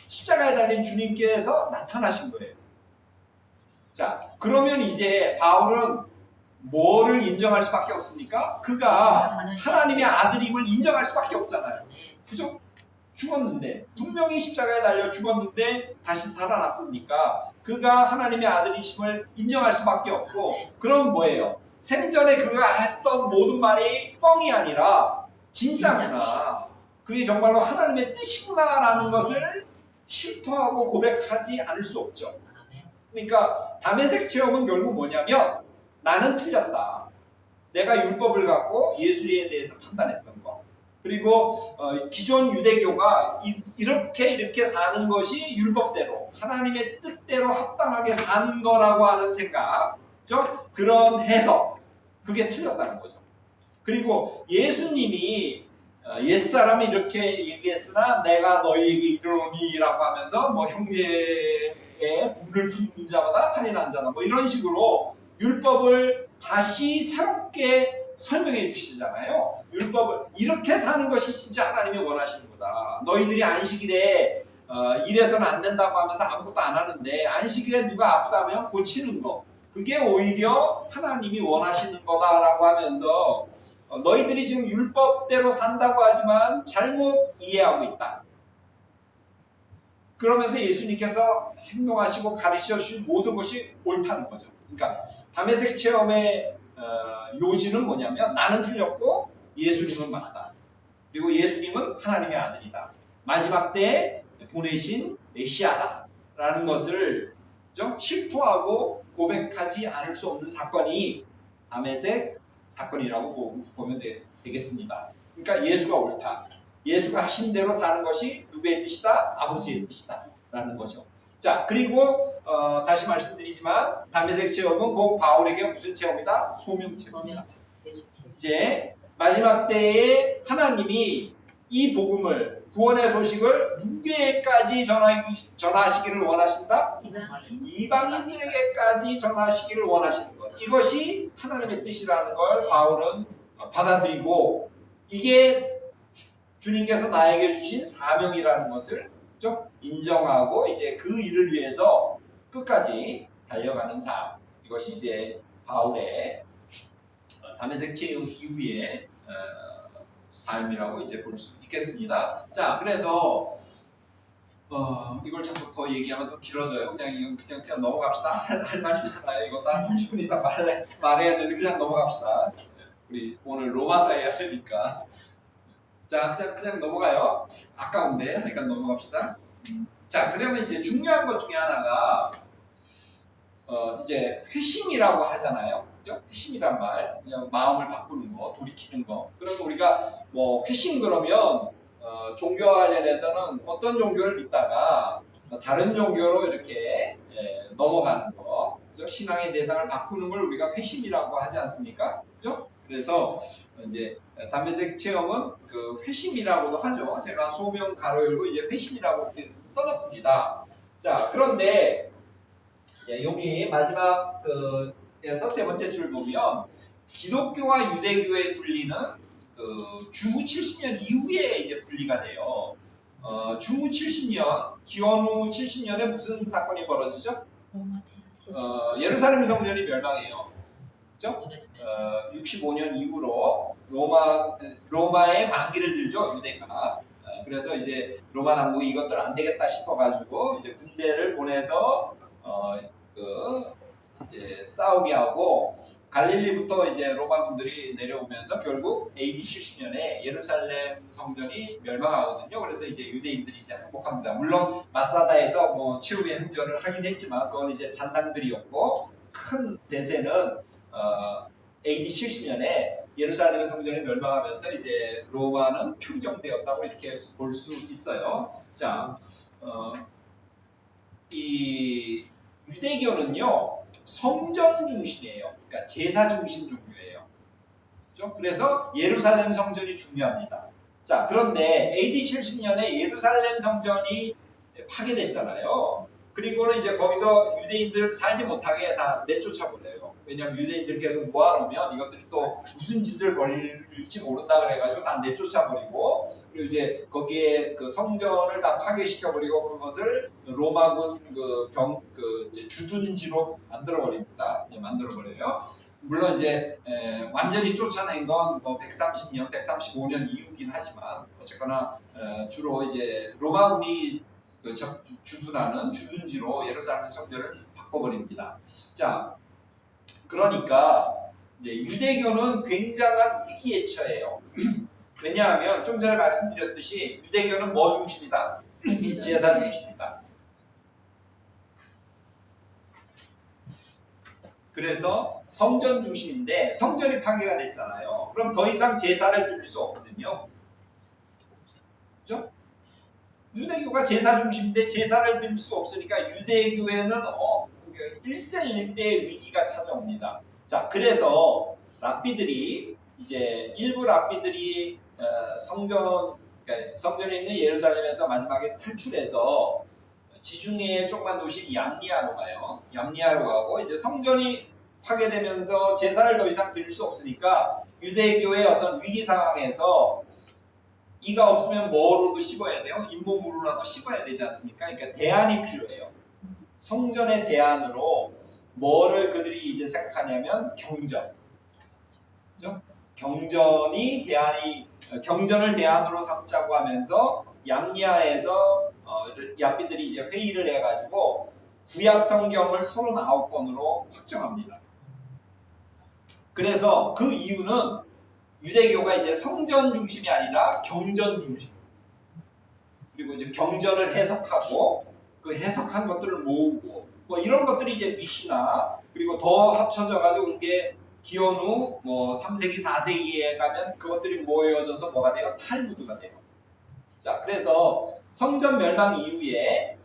십자가에 달린 주님께서 나타나신 거예요. 자, 그러면 이제 바울은 뭐를 인정할 수밖에 없습니까? 그가 하나님의 아들임을 인정할 수밖에 없잖아요. 그죠? 죽었는데 분명히 십자가에 달려 죽었는데 다시 살아났으니까 그가 하나님의 아들이심을 인정할 수밖에 없고 그럼 뭐예요? 생전에 그가 했던 모든 말이 뻥이 아니라 진짜구나. 그게 정말로 하나님의 뜻이구나라는 것을 실토하고 고백하지 않을 수 없죠. 그러니까 다메섹 체험은 결국 뭐냐면 나는 틀렸다. 내가 율법을 갖고 예수에 대해서 판단했던 거. 그리고 기존 유대교가 이렇게 사는 것이 율법대로 하나님의 뜻대로 합당하게 사는 거라고 하는 생각, 그런 해석, 그게 틀렸다는 거죠. 그리고 예수님이 옛사람이 이렇게 얘기했으나 내가 너희에게 이르노니라고 하면서 뭐 형제의 분을 품는 자마다 살인한 자다 뭐 이런 식으로 율법을 다시 새롭게 설명해 주시잖아요. 율법을 이렇게 사는 것이 진짜 하나님이 원하시는 거다. 너희들이 안식일에 이래서는 안 된다고 하면서 아무것도 안 하는데 안식일에 누가 아프다면 고치는 거, 그게 오히려 하나님이 원하시는 거다라고 하면서 너희들이 지금 율법대로 산다고 하지만 잘못 이해하고 있다. 그러면서 예수님께서 행동하시고 가르쳐 주신 모든 것이 옳다는 거죠. 그러니까 다메섹 체험의 요지는 뭐냐면 나는 틀렸고 예수님은 맞다. 그리고 예수님은 하나님의 아들이다. 마지막 때에 보내신 메시아다라는 것을 좀 실토하고 고백하지 않을 수 없는 사건이 다메섹 사건이라고 보면 되겠습니다. 그러니까 예수가 옳다. 예수가 하신 대로 사는 것이 누구의 뜻이다? 아버지의 뜻이다. 라는 거죠. 자, 그리고 다시 말씀드리지만 다메섹 체험은 곧 바울에게 무슨 체험이다? 소명 체험이다. 이제 마지막 때에 하나님이 이 복음을, 구원의 소식을 누구에게까지 전하시기를 원하신다? 이방인들에게까지 전하시기를 원하시는 것. 이것이 하나님의 뜻이라는 걸 바울은 받아들이고 이게 주님께서 나에게 주신 사명이라는 것을 좀 인정하고 이제 그 일을 위해서 끝까지 달려가는 삶. 이것이 이제 바울의 다메섹 체험 이후의 삶이라고 이제 볼 수 있겠습니다. 자, 그래서 이걸 자꾸 더 얘기하면 더 길어져요. 그냥 넘어갑시다. 할 말이 많아요. 이거 다 30분 이상 말해야 되는데 그냥 넘어갑시다. 우리 오늘 로마서 해야 되니까. 자, 그냥 넘어가요. 아까운데, 그러니까 넘어갑시다. 자, 그러면 이제 중요한 것 중에 하나가 이제 회심이라고 하잖아요. 그죠? 회심이란 말, 그냥 마음을 바꾸는 거, 돌이키는 거. 그러면 우리가 뭐 회심 그러면 종교와 관련해서는 어떤 종교를 믿다가 다른 종교로 이렇게 넘어가는 거, 그죠? 신앙의 대상을 바꾸는 걸 우리가 회심이라고 하지 않습니까? 그죠? 그래서 이제 다메섹 체험은 그 회심이라고도 하죠. 제가 소명 가로 열고 이제 회심이라고 이렇게 써놨습니다. 자, 그런데 여기 마지막 에서 세 번째 줄 보면 기독교와 유대교의 분리는 주 70년 이후에 이제 분리가 돼요. 주 70년, 기원 후 70년에 무슨 사건이 벌어지죠? 예루살렘 성전이 멸망해요. 그죠? 65년 이후로 로마의 반기를 들죠, 유대가. 그래서 이제 로마 당국이 이것들 안 되겠다 싶어가지고 이제 군대를 보내서 이제 싸우게 하고 갈릴리부터 이제 로마군들이 내려오면서 결국 AD 70년에 예루살렘 성전이 멸망하거든요. 그래서 이제 유대인들이 이제 항복합니다. 물론 마사다에서 뭐 최후의 행전을 하긴 했지만 그건 이제 잔당들이었고 큰 대세는 AD 70년에 예루살렘 성전이 멸망하면서 이제 로마는 평정되었다고 이렇게 볼 수 있어요. 자, 이 유대교는요 성전 중심이에요. 그러니까 제사 중심 종교예요. 그렇죠? 그래서 예루살렘 성전이 중요합니다. 자, 그런데 AD 70년에 예루살렘 성전이 파괴됐잖아요. 그리고는 이제 거기서 유대인들 살지 못하게 다 내쫓아 버려요. 왜냐하면 유대인들 계속 모아놓으면 이것들이 또 무슨 짓을 벌일지 모른다 그래가지고 다 내쫓아 버리고, 그리고 이제 거기에 그 성전을 다 파괴시켜 버리고 그것을 로마군 이제 주둔지로 만들어 버립니다. 만들어 버려요. 물론 이제 완전히 쫓아낸 건 뭐 130년, 135년 이후긴 하지만 어쨌거나 주로 이제 로마군이 주둔하는 주둔지로 예루살렘 성전을 바꿔버립니다. 자, 그러니까 이제 유대교는 굉장한 위기에 처해요. 왜냐하면 좀 전에 말씀드렸듯이 유대교는 뭐 중심이다? 제사 중심이다. 그래서 성전 중심인데 성전이 파괴가 됐잖아요. 그럼 더 이상 제사를 드릴 수 없거든요. 그죠? 유대교가 제사 중심인데 제사를 드릴 수 없으니까 유대교에는 일생일대의 위기가 찾아옵니다. 자, 그래서 랍비들이 이제 일부 랍비들이 그러니까 성전에 있는 예루살렘에서 마지막에 탈출해서 지중해의 조그만 도시 얌리아로 가요. 얌리아로 가고 이제 성전이 파괴되면서 제사를 더 이상 드릴 수 없으니까 유대교의 어떤 위기 상황에서 이가 없으면 뭐로도 씹어야 돼요? 잇몸으로라도 씹어야 되지 않습니까? 그러니까 대안이 필요해요. 성전의 대안으로 뭐를 그들이 이제 생각하냐면 경전. 그죠? 경전을 대안으로 삼자고 하면서 얌리아에서 랍비들이 이제 회의를 해가지고 구약 성경을 39권으로 확정합니다. 그래서 그 이유는 유대교가 이제 성전 중심이 아니라 경전 중심. 그리고 이제 경전을 해석하고 그 해석한 것들을 모으고 뭐 이런 것들이 이제 미시나, 그리고 더 합쳐져 가지고 이게 기원후 뭐 3세기 4세기에 가면 그것들이 모여져서 뭐가 돼요? 탈무드가 돼요. 자, 그래서 성전 멸망 이후에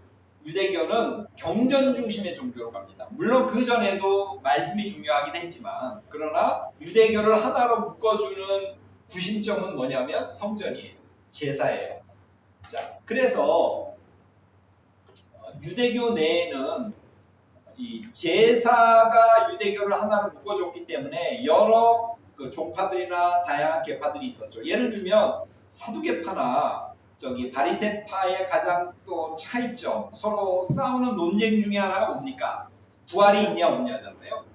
유대교는 경전 중심의 종교로 갑니다. 물론 그 전에도 말씀이 중요하긴 했지만, 그러나 유대교를 하나로 묶어주는 구심점은 뭐냐면 성전이에요. 제사예요. 자, 그래서 유대교 내에는 이 제사가 유대교를 하나로 묶어줬기 때문에 여러 그 종파들이나 다양한 계파들이 있었죠. 예를 들면 사두개파나 바리새파의 가장 또 차이점, 서로 싸우는 논쟁 중에 하나가 뭡니까? 부활이 있냐 없냐잖아요.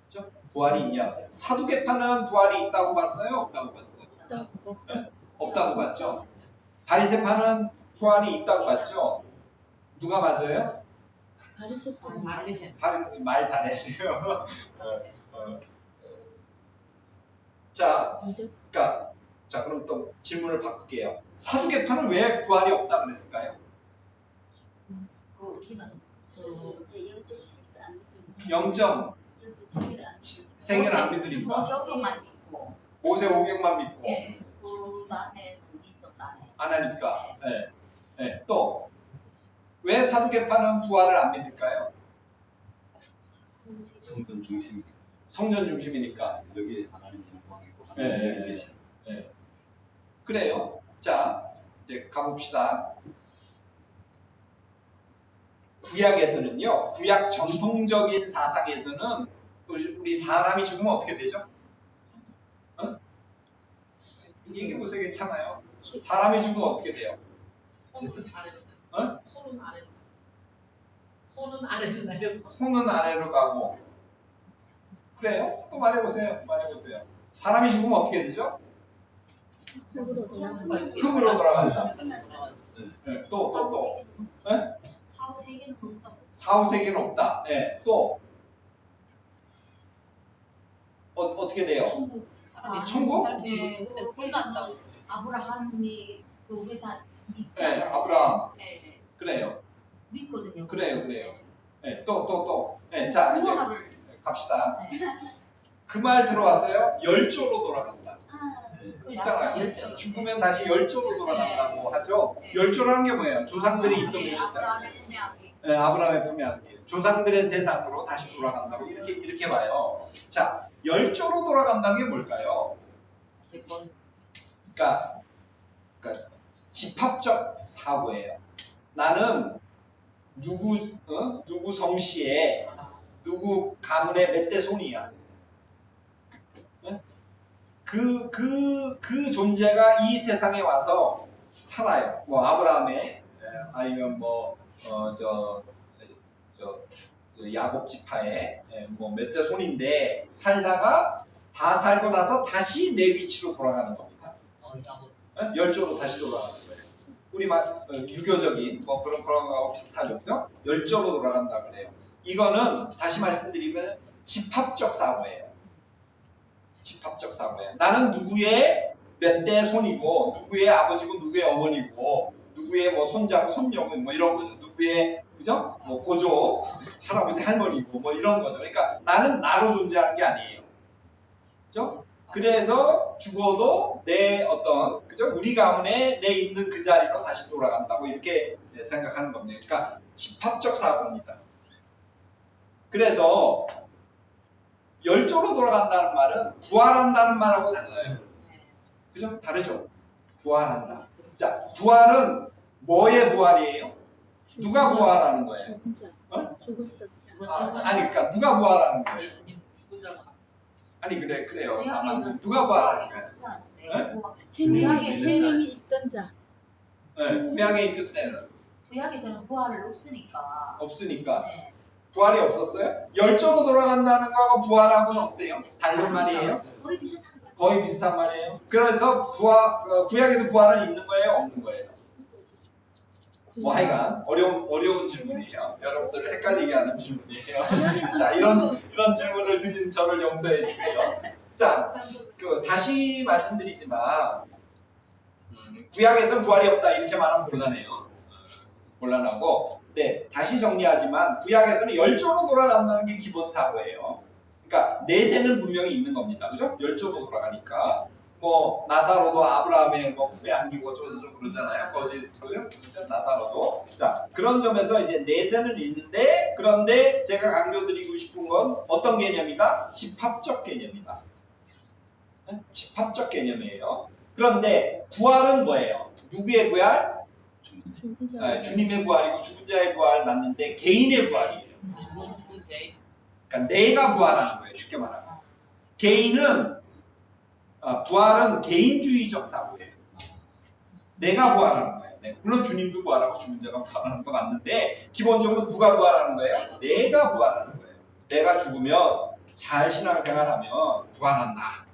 그렇죠? 부활이 있냐. 사두개파는 부활이 있다고 봤어요? 없다고 봤어요? 네? 없다고 봤죠. 바리새파는 부활이 있다고 봤죠. 누가 맞아요? 말 잘해야 돼요. 자, 그럼 또 질문을 바꿀게요. 사두개파는 왜 부활이 없다 그랬을까요? 영적 세계를 안 믿으니까. 모세 오경만 믿고. 안 하니까. 네. 또 왜 사두개파는 부활을 안 믿을까요? 성전 중심이 성전 중심이니까. 여기 하나님 영광이고 하나님 계신. 그래요. 자, 이제 가봅시다. 구약에서는요, 구약 전통적인 사상에서는 우리 사람이 죽으면 어떻게 되죠? 얘기해 보세요. 괜찮아요. 사람이 죽으면 어떻게 돼요? 코는 아래로 가고. 그래요? 또 말해보세요. 사람이 죽으면 어떻게 되죠? 흙으로 돌아간다. 네. 또. 네? 사후세계는 없다. 네. 또 어떻게 돼요? 천국? 네. 아브라함이 그게 다 네, 아브라함. 그래요. 믿거든요. 그래요. 네, 또. 네, 자, 이제 갑시다. 그 말 들어왔어요? 열조로 돌아간다. 있잖아요. 열조. 죽으면 다시 열조로 돌아간다고 하죠. 열조라는 게 뭐예요? 조상들이 있던 곳이잖아요. 네, 아브라함의 품에 안긴 조상들의 세상으로 다시 돌아간다고 이렇게 봐요. 자, 열조로 돌아간다는 게 뭘까요? 그러니까 집합적 사고예요. 나는 누구 성씨에 누구 가문의 몇 대 손이야. 네? 그 존재가 이 세상에 와서 살아요. 뭐 아브라함의 아니면 야곱 지파의 뭐 몇 대 손인데 살다가 다 살고 나서 다시 내 위치로 돌아가는 겁니다. 열조로 다시 돌아가는 거예요. 우리 유교적인 뭐 그런 거하고 비슷하죠, 그죠? 열조로 돌아간다 그래요. 이거는 다시 말씀드리면 집합적 사고예요. 집합적 사고예요. 나는 누구의 몇 대 손이고, 누구의 아버지고, 누구의 어머니고, 누구의 뭐 손자고, 손녀고, 뭐 이런 거죠. 누구의 그죠? 뭐 고조, 할아버지, 할머니고, 뭐 이런 거죠. 그러니까 나는 나로 존재하는 게 아니에요. 그죠? 그래서 죽어도 내 어떤 그죠? 우리 가문에 내 있는 그 자리로 다시 돌아간다고 이렇게 생각하는 겁니다. 그러니까 집합적 사고입니다. 그래서 열조로 돌아간다는 말은 부활한다는 말하고 달라요. 그죠? 다르죠? 부활한다. 자, 부활은 뭐의 부활이에요? 누가 부활하는 거예요? 아니, 그러니까 누가 부활하는 거예요? 아니 그래요. 누가 부활하는 거예요? 생명이 생명이 있던 자. 네, 구약에 있을 때는 구약에서는 부활을 없으니까. 없으니까. 네. 부활이 없었어요? 열조로 돌아간다는 거하고 부활하고는 어때요? 다른 말이에요? 거의 비슷한 거. 거의 비슷한 말이에요. 그래서 구약에도 부활은 있는 거예요? 없는 거예요? 뭐 하여간 어려운 질문이에요. 여러분들을 헷갈리게 하는 질문이에요. 자, 이런 질문을 드린 저를 용서해 주세요. 자, 다시 말씀드리지만 구약에서는 부활이 없다 이렇게 말하면 곤란해요. 곤란하고, 네, 다시 정리하지만 구약에서는 열조로 돌아간다는 게 기본 사고예요. 그러니까 내세는 분명히 있는 겁니다. 그죠? 열조로 돌아가니까. 뭐 나사로도 아브라함의 뭐 품에 안기고 어쩌고저쩌고 그러잖아요. 거짓 나사로도. 자, 그런 점에서 이제 내세는 있는데, 그런데 제가 강조드리고 싶은 건 어떤 개념이다? 집합적 개념이다. 네? 집합적 개념이에요. 그런데 부활은 뭐예요? 누구의 부활? 주님의 부활이고 죽은 자의 부활 맞는데 개인의 부활이에요. 그러니까 내가 부활하는 거예요. 쉽게 말하면. 개인은 부활은 개인주의적 사고예요. 내가 부활하는 거예요. 네. 물론 주님도 부활하고 죽은 자가 부활하는 거 맞는데 기본적으로 누가 부활하는 거예요? 내가 부활하는 거예요. 내가 죽으면 잘 신앙생활하면 부활한다.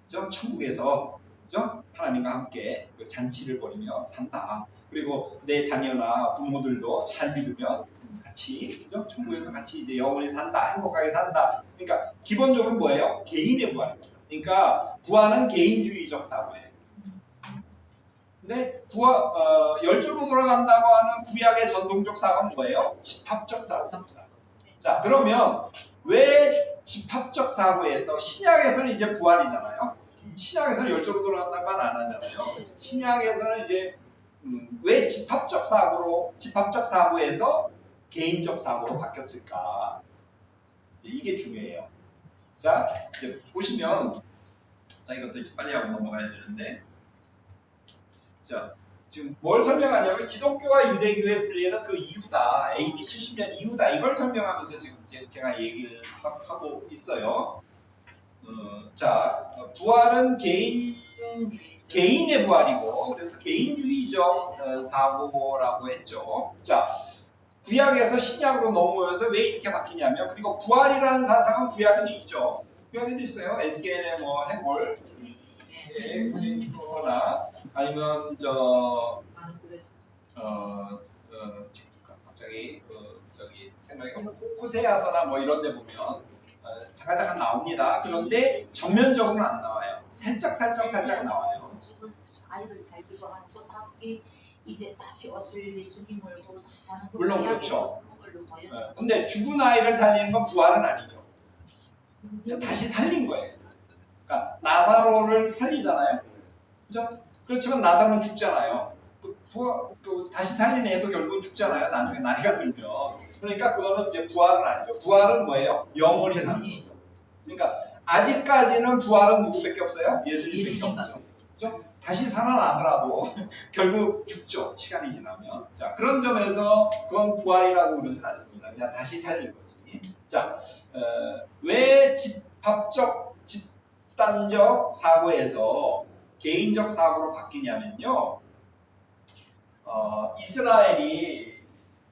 그죠? 천국에서 그죠? 하나님과 함께 잔치를 벌이며 산다. 그리고 내 자녀나 부모들도 잘 믿으면 같이 그죠? 천국에서 같이 이제 영원히 산다. 행복하게 산다. 그러니까 기본적으로 뭐예요? 개인의 부활입니다. 그러니까 부활은 개인주의적 사고예요. 근데 열조로 돌아간다고 하는 구약의 전통적 사고는 뭐예요? 집합적 사고입니다. 자, 그러면 왜 집합적 사고에서 사고에서는 이제 부활이잖아요. 신약에서는 열조로 돌아간다는 말 안 하잖아요. 신약에서는 이제 왜 집합적 사고에서 개인적 사고로 바뀌었을까? 이게 중요해요. 자, 이제 보시면, 자, 이것도 이제 빨리 하고 넘어가야 되는데, 자, 지금 뭘 설명하냐면 기독교와 유대교의 분리는 그 이후다, AD 70년 이후다, 이걸 설명하면서 지금 제가 얘기를 하고 있어요. 자, 부활은 개인의 부활이고, 그래서 개인주의적 사고라고 했죠. 자, 구약에서 신약으로 넘어오면서 왜 이렇게 바뀌냐면, 그리고 부활이라는 사상은 구약에도 있죠. 구약에도 있어요. 에스겔의 뭐 해골, 나 아니면 갑자기 생각이 호세아서나 뭐 이런데 보면 잠깐 나옵니다. 그런데 전면적으로는 안 나와요. 살짝 나와요. 아이를 살기도 하는 것 같기 이제 다시 옷을 예수님 몰고 하는 거 물론 그렇죠. 근데 죽은 아이를 살리는 건 부활은 아니죠. 다시 살린 거예요. 그러니까 나사로를 살리잖아요. 그죠? 그렇지만 나사로는 죽잖아요. 다시 살린 애도 결국은 죽잖아요. 나중에 나이가 들면. 그러니까 그거는 이제 부활은 아니죠. 부활은 뭐예요? 영원히 사는 거죠. 그러니까 아직까지는 부활은 누구밖에 없어요? 예수님밖에 없죠. 그죠? 다시 살아나더라도 결국 죽죠. 시간이 지나면. 자, 그런 점에서 그건 부활이라고 그러진 않습니다. 그냥 다시 살린 거지. 자, 왜 집합적, 집단적 사고에서 개인적 사고로 바뀌냐면요. 이스라엘이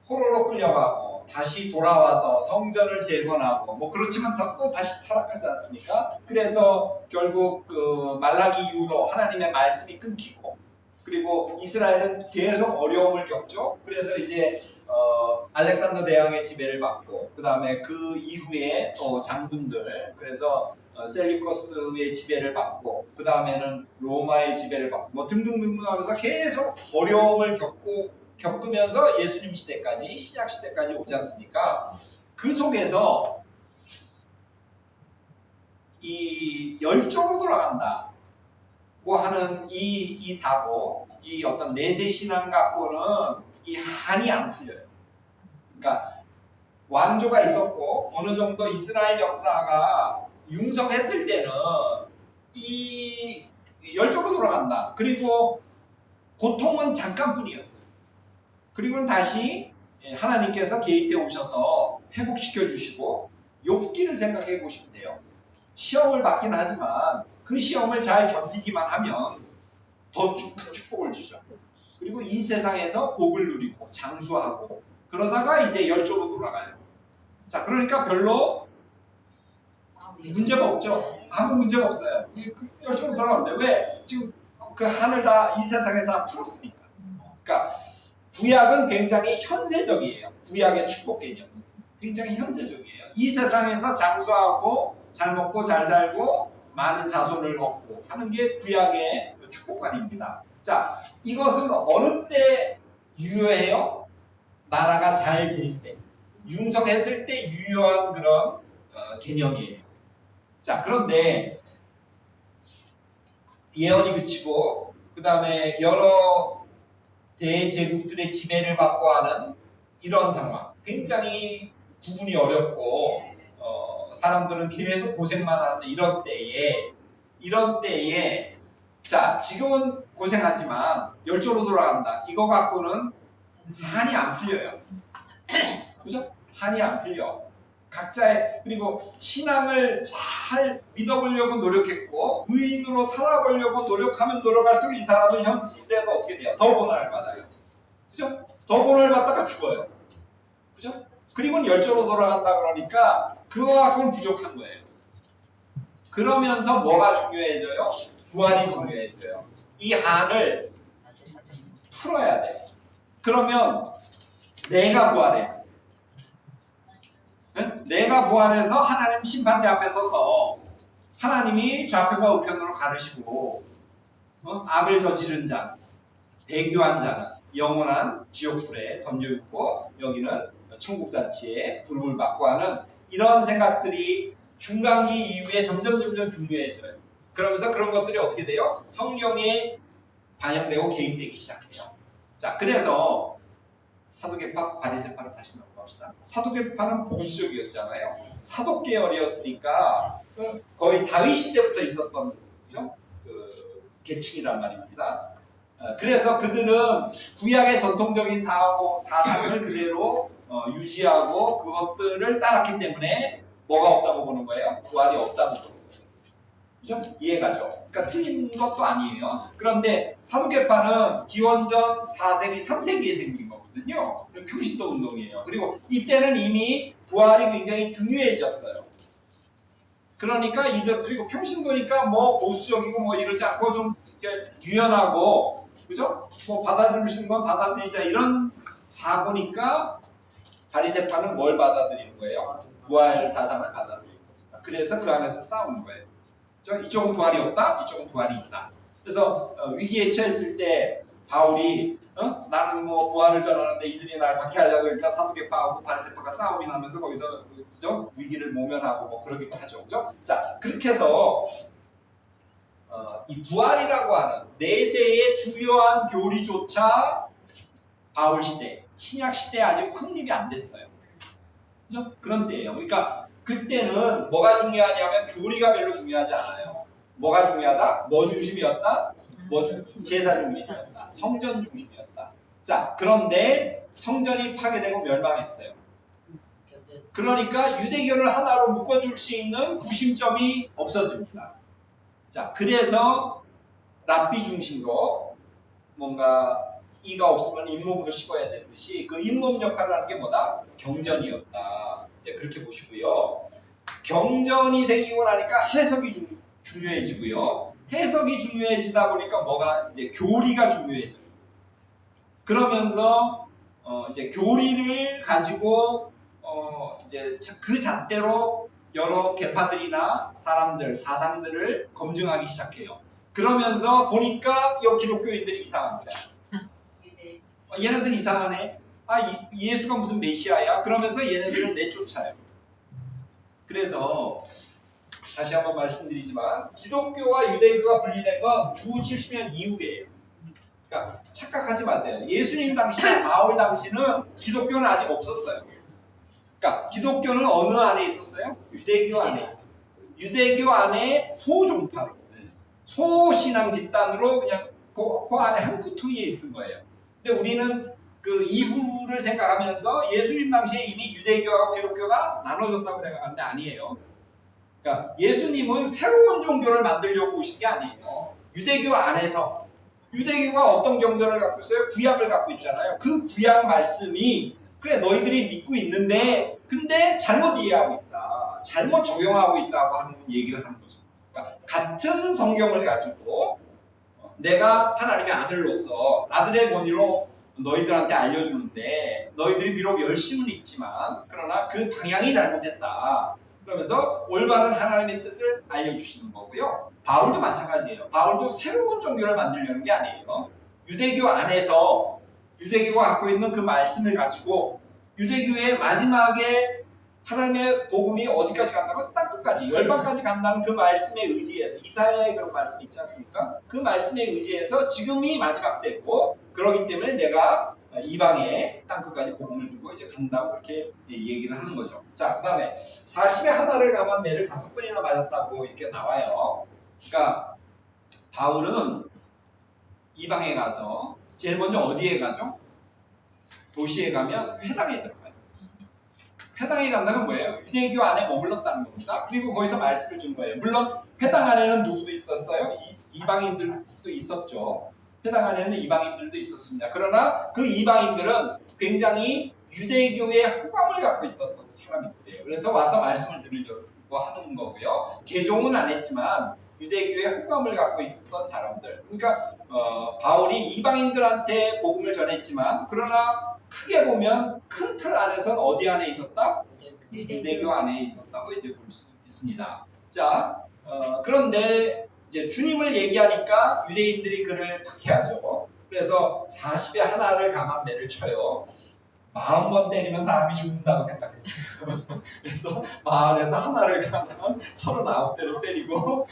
포로로 끌려가고 다시 돌아와서 성전을 재건하고 뭐 그렇지만 또 다시 타락하지 않습니까? 그래서 결국 그 말라기 이후로 하나님의 말씀이 끊기고 그리고 이스라엘은 계속 어려움을 겪죠. 그래서 이제 알렉산더 대왕의 지배를 받고 그 다음에 그 이후에 또 장군들 그래서 셀리코스의 지배를 받고 그 다음에는 로마의 지배를 받고 뭐 등등등등 하면서 계속 어려움을 겪으면서 예수님 시대까지 신약 시대까지 오지 않습니까? 그 속에서 이 열조로 돌아간다 고 하는 이 사고 이 어떤 내세 신앙 갖고는 이 한이 안 풀려요. 그러니까 왕조가 있었고 어느 정도 이스라엘 역사가 융성했을 때는 이 열조로 돌아간다. 그리고 고통은 잠깐뿐이었어요. 그리고는 다시 하나님께서 개입해 오셔서 회복시켜 주시고 욥기를 생각해 보시면 돼요. 시험을 받긴 하지만 그 시험을 잘 견디기만 하면 더 축복을 주죠. 그리고 이 세상에서 복을 누리고 장수하고 그러다가 이제 열조로 돌아가요. 자, 그러니까 별로 문제가 없죠. 아무 문제가 없어요. 열조로 돌아가는데 왜? 지금 그 하늘 다 이 세상에 다 풀었으니까. 그러니까 구약은 굉장히 현세적이에요. 구약의 축복 개념 굉장히 현세적이에요. 이 세상에서 장수하고 잘 먹고 잘 살고 많은 자손을 얻고 하는 게 구약의 축복관입니다. 자, 이것은 어느 때 유효해요? 나라가 잘 될 때, 융성했을 때 유효한 그런 개념이에요. 자, 그런데 예언이 그치고 그 다음에 여러 대제국들의 지배를 받고 하는 이런 상황, 굉장히 구분이 어렵고 사람들은 계속 고생만 하는데 이런 때에 자, 지금은 고생하지만 열조로 돌아간다. 이거 갖고는 한이 안 풀려요. 그죠? 한이 안 풀려. 각자의 그리고 신앙을 잘 믿어보려고 노력했고 의인으로 살아보려고 노력하면 노력할수록 이 사람은 현실에서 어떻게 돼요? 더 고난을 받아요. 그죠? 더 고난을 받다가 죽어요. 그죠? 그리고는 열조로 돌아간다 그러니까 그거 갖고는 부족한 거예요. 그러면서 뭐가 중요해져요? 부활이 중요해져요. 이 한을 풀어야 돼. 그러면 내가 부활해. 내가 부활해서 하나님 심판대 앞에 서서 하나님이 좌표가 우편으로 가르시고 악을 저지른 자, 배교한 자는 영원한 지옥불에 던져있고 여기는 천국잔치에 부름을 받고 하는 이런 생각들이 중간기 이후에 점점 중요해져요. 그러면서 그런 것들이 어떻게 돼요? 성경에 반영되고 개입되기 시작해요. 자, 그래서 사두개파, 바리새파로 다시 넘어갑시다. 사두개파는 보수적이었잖아요. 사독 계열이었으니까 거의 다윗 시대부터 있었던 그죠? 그 계층이란 말입니다. 그래서 그들은 구약의 전통적인 사상을 그대로 유지하고 그것들을 따랐기 때문에 뭐가 없다고 보는 거예요? 부활이 없다고 보는 거예요. 그죠? 이해가죠? 그러니까 틀린 것도 아니에요. 그런데 사두개파는 기원전 4세기, 3세기에 생긴 거거든요. 평신도 운동이에요. 그리고 이때는 이미 부활이 굉장히 중요해졌어요. 그러니까 이들 그리고 평신도니까 뭐 보수적이고 뭐 이러지 않고 좀 유연하고 그죠? 뭐 받아들이시는 건 받아들이자 이런 사고니까 바리새파는 뭘 받아들이는 거예요? 부활 사상을 받아들이는 거예요. 그래서 그 안에서 싸우는 거예요. 이쪽은 부활이 없다, 이쪽은 부활이 있다. 그래서 위기에 처했을 때 바울이 나는 뭐 부활을 전하는데 이들이 날 박해하려고 그러니까 사두개파하고 바리새파가 싸움이 나면서 거기서 그죠? 위기를 모면하고 뭐 그러기도 하죠, 그죠? 자 그렇게 해서 이 부활이라고 하는 내세의 주요한 교리조차 바울 시대, 신약 시대에 아직 확립이 안 됐어요. 그죠? 그런 때예요. 그러니까 그때는 뭐가 중요하냐면 교리가 별로 중요하지 않아요. 뭐가 중요하다? 뭐 중심이었다? 제사 중심이었다. 성전 중심이었다. 자, 그런데 성전이 파괴되고 멸망했어요. 그러니까 유대교를 하나로 묶어줄 수 있는 구심점이 없어집니다. 자, 그래서 랍비 중심으로 뭔가 이가 없으면 잇몸으로 씹어야 되듯이 그 잇몸 역할을 하는 게 뭐다? 경전이었다. 이제 그렇게 보시고요. 경전이 생기고 나니까 해석이 중요해지고요. 해석이 중요해지다 보니까 뭐가 이제 교리가 중요해져요. 그러면서 이제 교리를 가지고 이제 그 잣대로 여러 계파들이나 사람들, 사상들을 검증하기 시작해요. 그러면서 보니까 이 기독교인들이 이상한 거야. 얘네들 이상하네. 예수가 무슨 메시아야? 그러면서 얘네들은 내쫓아요. 그래서 다시 한번 말씀드리지만 기독교와 유대교가 분리된 건 주 70년 이후예요. 그러니까 착각하지 마세요. 예수님 당시나 바울 당시는 기독교는 아직 없었어요. 그러니까 기독교는 어느 안에 있었어요? 유대교 안에 있었어요. 유대교 안에 소종파로, 소신앙 집단으로 그냥 그 안에 한 구퉁이에 있은 거예요. 근데 우리는 그 이후를 생각하면서 예수님 당시에 이미 유대교하고 기독교가 나눠졌다고 생각하는데 아니에요. 그러니까 예수님은 새로운 종교를 만들려고 오신 게 아니에요. 유대교 안에서 유대교가 어떤 경전을 갖고 있어요? 구약을 갖고 있잖아요. 그 구약 말씀이 그래 너희들이 믿고 있는데 근데 잘못 이해하고 있다. 잘못 적용하고 있다고 하는 얘기를 하는 거죠. 그러니까 같은 성경을 가지고 내가 하나님의 아들로서 아들의 권위로 너희들한테 알려주는데 너희들이 비록 열심은 있지만 그러나 그 방향이 잘못됐다. 그러면서 올바른 하나님의 뜻을 알려주시는 거고요. 바울도 마찬가지예요. 바울도 새로운 종교를 만들려는 게 아니에요. 유대교 안에서 유대교가 갖고 있는 그 말씀을 가지고 유대교의 마지막에 하나님의 복음이 어디까지 간다고? 땅끝까지, 열방까지 간다는 그 말씀에 의지해서 이사야의 그런 말씀이 있지 않습니까? 그 말씀에 의지해서 지금이 마지막 때고 그렇기 때문에 내가 이방에 땅끝까지 복음을 두고 이제 간다고 그렇게 얘기를 하는 거죠. 자, 그 다음에 40에 하나를 감한 매를 5번이나 맞았다고 이렇게 나와요. 그러니까 바울은 이방에 가서 제일 먼저 어디에 가죠? 도시에 가면 회당에 들어가요. 회당에 간다는 뭐예요? 유대교 안에 머물렀다는 겁니다. 그리고 거기서 말씀을 준 거예요. 물론 회당 안에는 누구도 있었어요? 이방인들도 있었죠. 회당 안에는 이방인들도 있었습니다. 그러나 그 이방인들은 굉장히 유대교의 호감을 갖고 있었던 사람들이에요. 그래서 와서 말씀을 들으려고 하는 거고요. 개종은 안 했지만 유대교의 호감을 갖고 있었던 사람들. 그러니까 바울이 이방인들한테 복음을 전했지만 그러나 크게 보면 큰 틀 안에서는 어디 안에 있었다? 유대교 안에 있었다고 이제 볼 수 있습니다. 자, 그런데 이제 주님을 얘기하니까 유대인들이 그를 박해하죠. 그래서 40에 하나를 감한 매를 쳐요. 40번 때리면 사람이 죽는다고 생각했어요. 그래서 마을에서 하나를 가면 39대로 때리고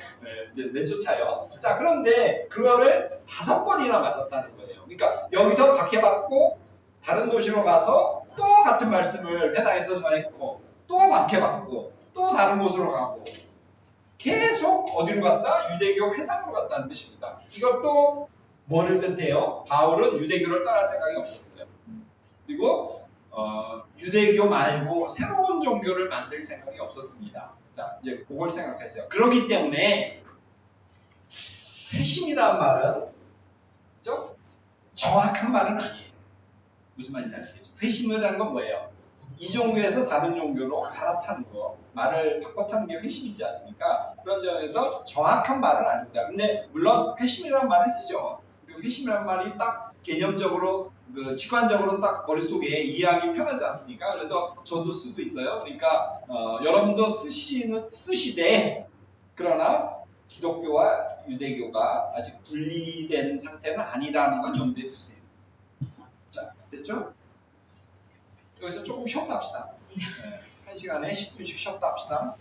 이제 내쫓아요. 자, 그런데 그거를 5번이나 맞았다는 거예요. 그러니까 여기서 박해받고 다른 도시로 가서 또 같은 말씀을 회당에서 전했고 또 박해받고 또 다른 곳으로 가고 계속 어디로 갔다? 유대교 회당으로 갔다는 뜻입니다. 이것도 뭐를 뜻해요? 바울은 유대교를 떠날 생각이 없었어요. 그리고 유대교 말고 새로운 종교를 만들 생각이 없었습니다. 자, 이제 그걸 생각하세요. 그렇기 때문에 회심이라는 말은 그렇죠? 정확한 말은 아니에요. 무슨 말인지 아시겠죠? 회심이라는 건 뭐예요? 이 종교에서 다른 종교로 갈아타는 거, 말을 바꿔타는 게 회심이지 않습니까? 그런 점에서 정확한 말은 아닙니다. 근데 물론 회심이라는 말을 쓰죠. 그리고 회심이라는 말이 딱 개념적으로 직관적으로 딱 머릿속에 이해하기 편하지 않습니까? 그래서 저도 쓰고 있어요. 그러니까 여러분도 쓰시되 그러나 기독교와 유대교가 아직 분리된 상태는 아니라는 건 염두에 두세요. 자, 됐죠? 여기서 조금 쉬었다 합시다. 네, 1시간에 10분씩 쉬었다 합시다.